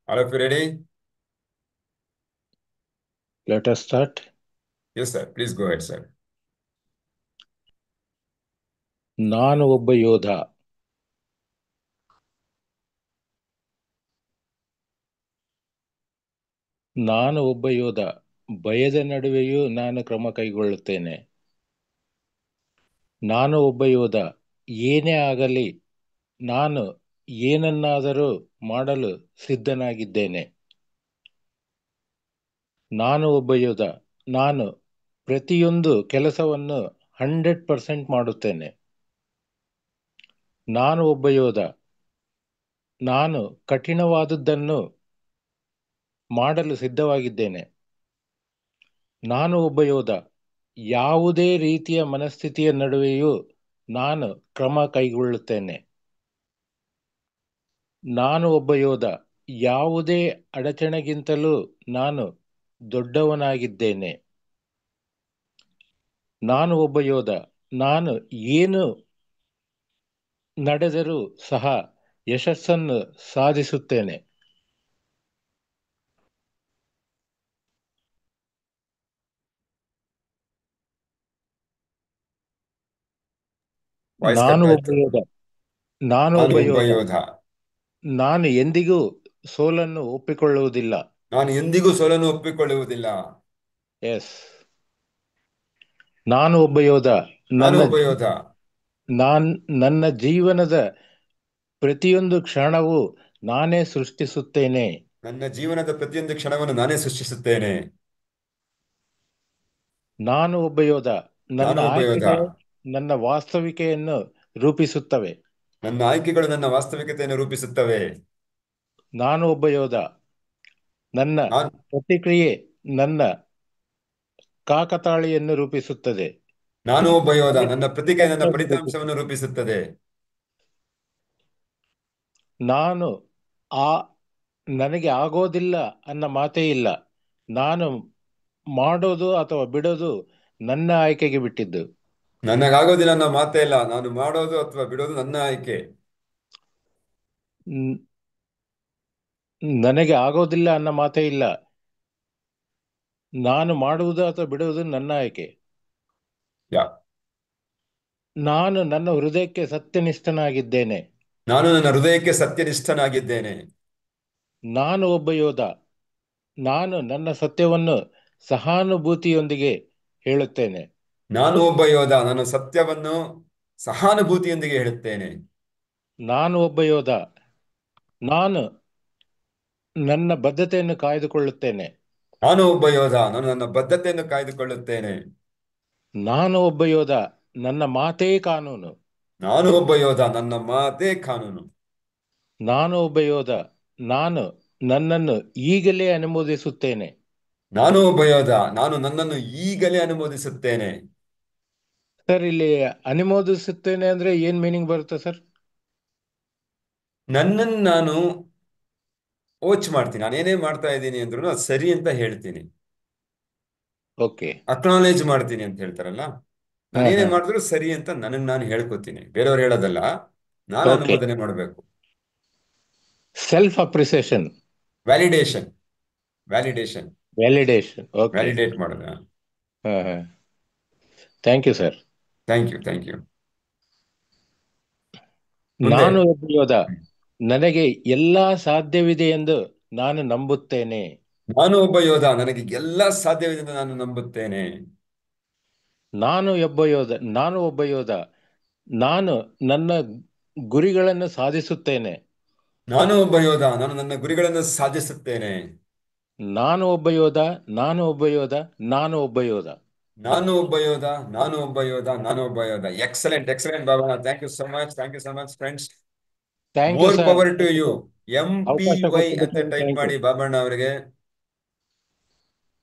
All of you ready? Let us start. Yes sir, please go ahead sir. ನಾನು ಒಬ್ಬ ಯೋಧ. ನಾನು ಒಬ್ಬ ಯೋಧ. ಭಯದ ನಡುವೆಯೂ ನಾನು ಕ್ರಮ ಕೈಗೊಳ್ಳುತ್ತೇನೆ. ನಾನು ಒಬ್ಬ ಯೋಧ. ಏನೇ ಆಗಲಿ ನಾನು ಏನನ್ನಾದರೂ ಮಾಡಲು ಸಿದ್ಧನಾಗಿದ್ದೇನೆ. ನಾನು ಒಬ್ಬ ಯೋಧ. ನಾನು ಪ್ರತಿಯೊಂದು ಕೆಲಸವನ್ನು 100% ಮಾಡುತ್ತೇನೆ. ನಾನು ಒಬ್ಬ ಯೋಧ. ನಾನು ಕಠಿಣವಾದದ್ದನ್ನು ಮಾಡಲು ಸಿದ್ಧವಾಗಿದ್ದೇನೆ. ನಾನು ಒಬ್ಬ ಯೋಧ. ಯಾವುದೇ ರೀತಿಯ ಮನಸ್ಥಿತಿಯ ನಡುವೆಯೂ ನಾನು ಕ್ರಮ ಕೈಗೊಳ್ಳುತ್ತೇನೆ. ನಾನು ಒಬ್ಬ ಯೋಧ. ಯಾವುದೇ ಅಡಚಣೆಗಿಂತಲೂ ನಾನು ದೊಡ್ಡವನಾಗಿದ್ದೇನೆ. ನಾನು ಒಬ್ಬ ಯೋಧ. ನಾನು ಏನು ನಡೆದರೂ ಸಹ ಯಶಸ್ಸನ್ನು ಸಾಧಿಸುತ್ತೇನೆ. ವಾಯ್ಸ್ ನಾನು ಕಟ್ ಒಬ್ಬ ಆಯ್ತು. ಯೋಧ. ನಾನು ನಾನು ಒಬ್ಬ ಒಬ್ಬ ಯೋಧ. ಯೋಧ. ನಾನು ಎಂದಿಗೂ ಸೋಲನ್ನು ಒಪ್ಪಿಕೊಳ್ಳುವುದಿಲ್ಲ. ನಾನು ಎಂದಿಗೂ ಸೋಲನ್ನು ಒಪ್ಪಿಕೊಳ್ಳುವುದಿಲ್ಲ. ಎಸ್. ನಾನು ಒಬ್ಬ ಯೋಧ. ನಾನು ನನ್ನ ಒಬ್ಬ ಯೋಧ. ನಾನ್ ನನ್ನ ಜೀವನದ ಪ್ರತಿಯೊಂದು ಕ್ಷಣವೂ ನಾನೇ ಸೃಷ್ಟಿಸುತ್ತೇನೆ. ನನ್ನ ಜೀವನದ ಪ್ರತಿಯೊಂದು ಕ್ಷಣವನ್ನು ನಾನೇ ಸೃಷ್ಟಿಸುತ್ತೇನೆ. ನಾನು ಒಬ್ಬ ಯೋಧ. ನನ್ನ ನಾನು ಒಬ್ಬ ಯೋಧ. ಆಯ್ಕೆಗಳೇ ನನ್ನ ವಾಸ್ತವಿಕೆಯನ್ನು ರೂಪಿಸುತ್ತವೆ. ನನ್ನ ಆಯ್ಕೆಗಳು ನನ್ನ ವಾಸ್ತವಿಕತೆಯನ್ನು ರೂಪಿಸುತ್ತವೆ. ನಾನು ಒಬ್ಬ ಯೋಧ. ನನ್ನ ನಾನು ಪ್ರತಿಕ್ರಿಯೆ ನನ್ನ ಕಾಕತಾಳಿಯನ್ನು ರೂಪಿಸುತ್ತದೆ. ನಾನು ಒಬ್ಬ ಯೋಧ. ನನಗೆ ನನ್ನ ಪ್ರತಿಕ್ರಿಯೆ ನನ್ನ ಸಂತೋಷ ರೂಪಿಸುತ್ತದೆ. ಫಲಿತಾಂಶವನ್ನು ರೂಪಿಸುತ್ತದೆ. ನಾನು ಆ ನನಗೆ ಆಗೋದಿಲ್ಲ ಅನ್ನೋ ಮಾತೇ ಇಲ್ಲ. ನಾನು ಮಾಡೋದು ಅಥವಾ ಬಿಡೋದು ನನ್ನ ಆಯ್ಕೆಗೆ ಬಿಟ್ಟಿದ್ದು. ನನಗಾಗೋದಿಲ್ಲ ಅನ್ನೋ ಮಾತೇ ಇಲ್ಲ. ನಾನು ಮಾಡೋದು ಅಥವಾ ಬಿಡೋದು ನನ್ನ ಆಯ್ಕೆ. ನ್- ನನಗೆ ಆಗೋದಿಲ್ಲ ಅನ್ನೋ ಮಾತೇ ಇಲ್ಲ. ನಾನು ಮಾಡುವುದು ಅಥವಾ ಬಿಡುವುದು ನನ್ನ ಆಯ್ಕೆ. ಯಾ ನಾನು ನನ್ನ ಹೃದಯಕ್ಕೆ ಸತ್ಯನಿಷ್ಠನಾಗಿದ್ದೇನೆ. ನಾನು ನನ್ನ ಹೃದಯಕ್ಕೆ ಸತ್ಯನಿಷ್ಠನಾಗಿದ್ದೇನೆ. ನಾನು ಒಬ್ಬ ಯೋಧ. ನಾನು ನನ್ನ ಸತ್ಯವನ್ನು ಸಹಾನುಭೂತಿಯೊಂದಿಗೆ ಹೇಳುತ್ತೇನೆ. ನಾನು ಒಬ್ಬ ಯೋಧ. ನಾನು ಸತ್ಯವನ್ನು ಸಹಾನುಭೂತಿಯೊಂದಿಗೆ ಹೇಳುತ್ತೇನೆ. ನಾನು ಒಬ್ಬ ಯೋಧ. ನಾನು ನನ್ನ ಬದ್ಧತೆಯನ್ನು ಕಾಯ್ದುಕೊಳ್ಳುತ್ತೇನೆ. ನಾನು ಒಬ್ಬ ಯೋಧ. ನಾನು ನನ್ನ ಬದ್ಧತೆಯನ್ನು ಕಾಯ್ದುಕೊಳ್ಳುತ್ತೇನೆ. ನಾನು ಒಬ್ಬ ಯೋಧ. ನನ್ನ ಮಾತೇ ಕಾನೂನು. ನಾನು ಒಬ್ಬ ಯೋಧ. ನನ್ನ ಮಾತೇ ಕಾನೂನು. ನಾನು ಒಬ್ಬ ಯೋಧ. ನಾನು ನನ್ನನ್ನು ಈಗಲೇ ಅನುಮೋದಿಸುತ್ತೇನೆ. ನಾನು ಒಬ್ಬ ಯೋಧ. ನಾನು ನನ್ನನ್ನು ಈಗಲೇ ಅನುಮೋದಿಸುತ್ತೇನೆ. ಸರ್, ಇಲ್ಲಿ ಅನುಮೋದಿಸುತ್ತೇನೆ ಅಂದ್ರೆ ಏನ್ ಮೀನಿಂಗ್ ಬರುತ್ತೆ ಸರ್? ನನ್ನನ್ನು ನಾನು ಓಚ್ ಮಾಡ್ತೀನಿ. ನಾನೇನೇ ಮಾಡ್ತಾ ಇದ್ದೀನಿ ಅಂದ್ರೂ ಅದು ಸರಿ ಅಂತ ಹೇಳ್ತೀನಿ. ಓಕೆ. ಅಕ್ನಾಲೇಜ್ ಮಾಡ್ತೀನಿ ಅಂತ ಹೇಳ್ತಾರಲ್ಲ. ಹಾ ನಾನೇನೇ ಹಾ. ಮಾಡಿದ್ರು ಸರಿ ಅಂತ ನನಗೆ ನಾನು ಹೇಳ್ಕೊತೀನಿ. ಬೇರೆಯವ್ರು ಹೇಳೋದಲ್ಲ. ನಾನು ಓಕೆ. ಅನುಮೋದನೆ ಮಾಡಬೇಕು. Self appreciation. Validation. Validation. Validation. Okay. Validate ಮಾಡೋದ. ಹಾ ಹಾ. Thank you sir. Thank you, thank you. ಮುಂದೆ. ನಾನು ಒಬ್ಬ ಯೋಧ. ನನಗೆ ಎಲ್ಲಾ ಸಾಧ್ಯವಿದೆ ಎಂದು ನಾನು ನಂಬುತ್ತೇನೆ. ನಾನು ಒಬ್ಬ ಯೋಧ. ನನಗೆ ಎಲ್ಲ ಸಾಧ್ಯವಿದೆ ಎಂದು ನಾನು ನಂಬುತ್ತೇನೆ. ನಾನು ಒಬ್ಬ ಯೋಧ. ನಾನು ಒಬ್ಬ ಯೋಧ. ನಾನು ನನ್ನ ಗುರಿಗಳನ್ನು ಸಾಧಿಸುತ್ತೇನೆ. ನಾನು ಒಬ್ಬ ಯೋಧ. ನಾನು ನನ್ನ ಗುರಿಗಳನ್ನು ಸಾಧಿಸುತ್ತೇನೆ. ನಾನು ಒಬ್ಬ ಯೋಧ. ನಾನು ಒಬ್ಬ ಯೋಧ. ನಾನು ಒಬ್ಬ ಯೋಧ. ನಾನು ಒಬ್ಬ ಯೋಧ. ನಾನು ಒಬ್ಬ ಯೋಧ. ನಾನು ಒಬ್ಬ ಯೋಧ. Excellent, excellent Baba. Thank you so much. Thank you so much friends. Thank you more sir. Power to you. M P ಅವಕಾಶ ವೈ ಅಂತ ಕೊಟ್ಟಿದ್ದಕ್ಕೆ ಟೈಪ್ ಥ್ಯಾಂಕ್ ಯು. ಮಾಡಿ ಬಾಬಣ್ಣ ಅವರಿಗೆ.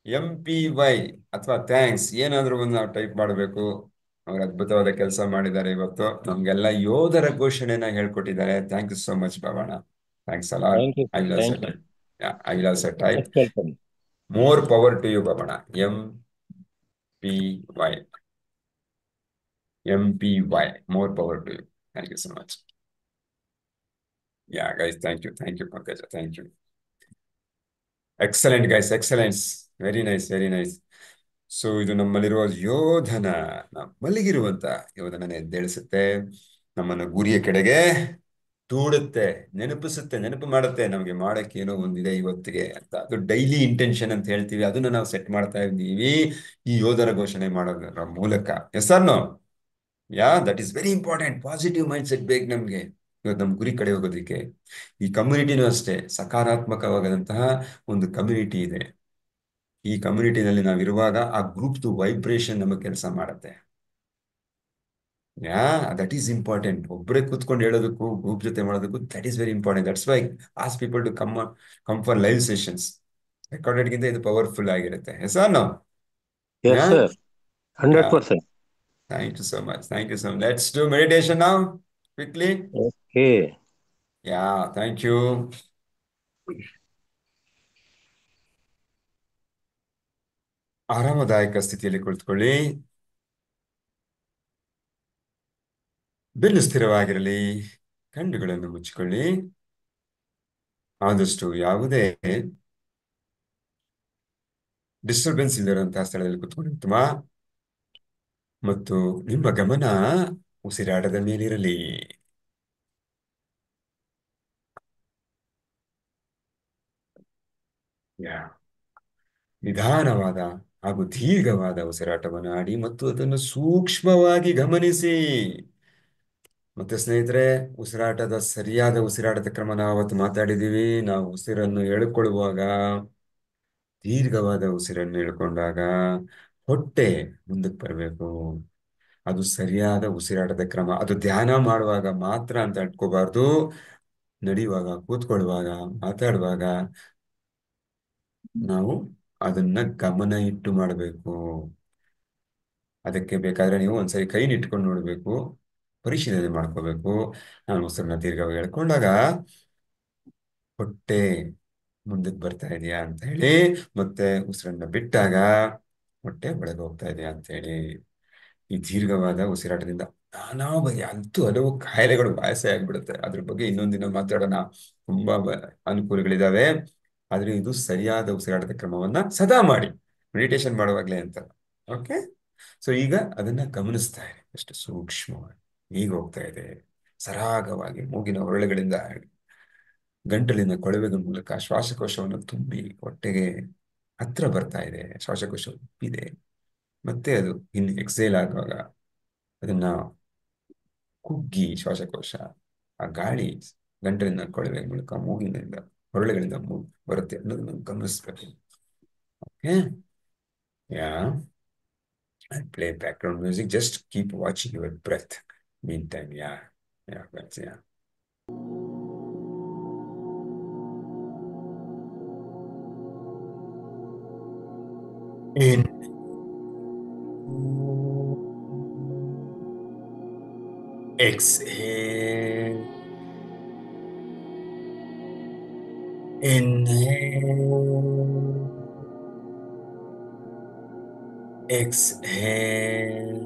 MPY ಅಥವಾ ಥ್ಯಾಂಕ್ಸ್ ಏನಾದ್ರೂ ಒಂದು ನಾವು ಟೈಪ್ ಮಾಡಬೇಕು. ಅವ್ರು ಅದ್ಭುತವಾದ ಕೆಲಸ ಮಾಡಿದ್ದಾರೆ ಇವತ್ತು. ನಮ್ಗೆಲ್ಲ ಯೋಧರ ಘೋಷಣೆನ ಹೇಳ್ಕೊಟ್ಟಿದ್ದಾರೆ. Thank you so much Babanna. Thanks a lot. Thank you I sir. Will also thank you. Type. I will also type. Most welcome. More power to you Babanna. MPY. MPY. More power to you. Thank you so much. Yeah, guys, thank you. Thank you, Pankaj. Thank you. Excellent, guys. Excellence. Very nice, very nice. So ಇದು ನಮ್ಮಲ್ಲಿರುವ ಯೋಧನ, ನಮ್ಮಲ್ಲಿಗಿರುವಂತ ಯೋಧನನ್ನ ಎದ್ದೇಳಿಸುತ್ತೆ. ನಮ್ಮನ್ನು ಗುರಿಯ ಕಡೆಗೆ ದೂಡುತ್ತೆ, ನೆನಪಿಸುತ್ತೆ, ನೆನಪು ಮಾಡುತ್ತೆ ನಮಗೆ ಮಾಡಕ್ಕೆ ಏನೋ ಒಂದಿದೆ ಇವತ್ತಿಗೆ ಅಂತ. ಅದು ಡೈಲಿ ಇಂಟೆನ್ಷನ್ ಅಂತ ಹೇಳ್ತೀವಿ. ಅದನ್ನ ನಾವು ಸೆಟ್ ಮಾಡ್ತಾ ಇದ್ದೀವಿ ಈ ಯೋಧರ ಘೋಷಣೆ ಮಾಡೋದರ ಮೂಲಕ. Yes or no? That is very important. Positive mind set ಬೇಕು ನಮ್ಗೆ ಇವತ್ತು ನಮ್ಮ ಗುರಿ ಕಡೆ ಹೋಗೋದಕ್ಕೆ. ಈ ಕಮ್ಯುನಿಟಿನೂ ಅಷ್ಟೇ ಸಕಾರಾತ್ಮಕವಾದಂತಹ ಒಂದು ಕಮ್ಯುನಿಟಿ ಇದೆ. ಈ ಕಮ್ಯುನಿಟಿನಲ್ಲಿ ನಾವಿರುವಾಗ ಆ ಗ್ರೂಪ್ದು ವೈಬ್ರೇಷನ್ ನಮಗೆ ಕೆಲಸ ಮಾಡುತ್ತೆ. That is important. ಒಬ್ಬರೇ ಕೂತ್ಕೊಂಡು ಹೇಳೋದಕ್ಕೂ ಗ್ರೂಪ್ ಜೊತೆ ಮಾಡೋದಕ್ಕೂ that is very important. That's why ask people to come for live sessions. ರೆಕಾರ್ಡೆಡ್ಗಿಂತ ಇದು ಪವರ್ಫುಲ್ ಆಗಿರುತ್ತೆ. Yes or no? Yes sir. 100%. Thank you so much. Thank you so much. Let's do meditation now, quickly. Okay. Thank you. ಆರಾಮದಾಯಕ ಸ್ಥಿತಿಯಲ್ಲಿ ಕುಳಿತುಕೊಳ್ಳಿ. ಬೆನ್ನು ಸ್ಥಿರವಾಗಿರಲಿ. ಕಣ್ಣುಗಳನ್ನು ಮುಚ್ಚಿಕೊಳ್ಳಿ. ಆದಷ್ಟು ಯಾವುದೇ disturbance ಇಲ್ಲದಂತಹ ಸ್ಥಳದಲ್ಲಿ ಕುತ್ಕೊಂಡು ಉತ್ತಮ. ಮತ್ತು ನಿಮ್ಮ ಗಮನ ಉಸಿರಾಟದ ಮೇಲಿರಲಿ. ಯಾ ನಿಧಾನವಾದ ಹಾಗೂ ದೀರ್ಘವಾದ ಉಸಿರಾಟವನ್ನು ಆಡಿ ಮತ್ತು ಅದನ್ನು ಸೂಕ್ಷ್ಮವಾಗಿ ಗಮನಿಸಿ. ಮತ್ತೆ ಸ್ನೇಹಿತರೆ, ಉಸಿರಾಟದ ಸರಿಯಾದ ಉಸಿರಾಟದ ಕ್ರಮ ನಾವು ಅವತ್ತು ಮಾತಾಡಿದ್ದೀವಿ. ನಾವು ಉಸಿರನ್ನು ಎಳ್ಕೊಳ್ಳುವಾಗ ದೀರ್ಘವಾದ ಉಸಿರನ್ನು ಎಳ್ಕೊಂಡಾಗ ಹೊಟ್ಟೆ ಮುಂದಕ್ಕೆ ಬರಬೇಕು. ಅದು ಸರಿಯಾದ ಉಸಿರಾಟದ ಕ್ರಮ. ಅದು ಧ್ಯಾನ ಮಾಡುವಾಗ ಮಾತ್ರ ಅಂತ ಇಟ್ಕೋಬಾರ್ದು. ನಡೆಯುವಾಗ, ಕೂತ್ಕೊಳ್ಳುವಾಗ, ಮಾತಾಡುವಾಗ ನಾವು ಅದನ್ನ ಗಮನ ಇಟ್ಟು ಮಾಡಬೇಕು. ಅದಕ್ಕೆ ಬೇಕಾದ್ರೆ ನೀವು ಒಂದ್ಸರಿ ಕೈನ ಇಟ್ಕೊಂಡು ನೋಡ್ಬೇಕು, ಪರಿಶೀಲನೆ ಮಾಡ್ಕೋಬೇಕು. ನಾನು ಉಸಿರನ್ನ ದೀರ್ಘವಾಗಿ ಎಳ್ಕೊಂಡಾಗ ಹೊಟ್ಟೆ ಮುಂದಕ್ಕೆ ಬರ್ತಾ ಇದೆಯಾ ಅಂತ ಹೇಳಿ, ಮತ್ತೆ ಉಸಿರನ್ನ ಬಿಟ್ಟಾಗ ಹೊಟ್ಟೆ ಒಳಗೆ ಹೋಗ್ತಾ ಇದೆಯಾ ಅಂತ ಹೇಳಿ. ಈ ದೀರ್ಘವಾದ ಉಸಿರಾಟದಿಂದ ನಾನಾ ಬಗೆಯ ಅಂತೂ ಹಲವು ಕಾಯಿಲೆಗಳು ವಾಸಿ ಆಗ್ಬಿಡುತ್ತೆ. ಅದ್ರ ಬಗ್ಗೆ ಇನ್ನೊಂದಿನ ಮಾತಾಡೋಣ. ತುಂಬಾ ಅನುಕೂಲಗಳಿದಾವೆ. ಆದ್ರೆ ಇದು ಸರಿಯಾದ ಉಸಿರಾಟದ ಕ್ರಮವನ್ನ ಸದಾ ಮಾಡಿ, ಮೆಡಿಟೇಷನ್ ಮಾಡುವಾಗ್ಲೇ ಅಂತ. ಓಕೆ. ಸೊ ಈಗ ಅದನ್ನ ಗಮನಿಸ್ತಾ ಇರಿ, ಎಷ್ಟು ಸೂಕ್ಷ್ಮವಾಗಿ ಈಗ ಹೋಗ್ತಾ ಇದೆ. ಸರಾಗವಾಗಿ ಮೂಗಿನ ಹೊರಳುಗಳಿಂದ ಗಂಟಲಿನ ಕೊಳವೆಗಳ ಮೂಲಕ ಶ್ವಾಸಕೋಶವನ್ನು ತುಂಬಿ ಹೊಟ್ಟೆಗೆ ಹತ್ರ ಬರ್ತಾ ಇದೆ. ಶ್ವಾಸಕೋಶ ಉಬ್ಬಿದೆ. ಮತ್ತೆ ಅದು ಇನ್ನು ಎಕ್ಸೇಲ್ ಆಗುವಾಗ ಅದನ್ನ ಕುಗ್ಗಿ ಶ್ವಾಸಕೋಶ, ಆ ಗಾಳಿ ಗಂಟಲಿನ ಕೊಳವೆ ಮೂಲಕ ಮೂಗಿನಿಂದ ಹೊರಳುಗಳಿಂದ ಬರುತ್ತೆ ಅನ್ನೋದನ್ನ ಗಮನಿಸ್ಬೇಕು. Okay. Yeah I play background music. Just keep watching your breath. Meantime, yeah. Yeah, that's yeah. In. Exhale. Inhale. Exhale.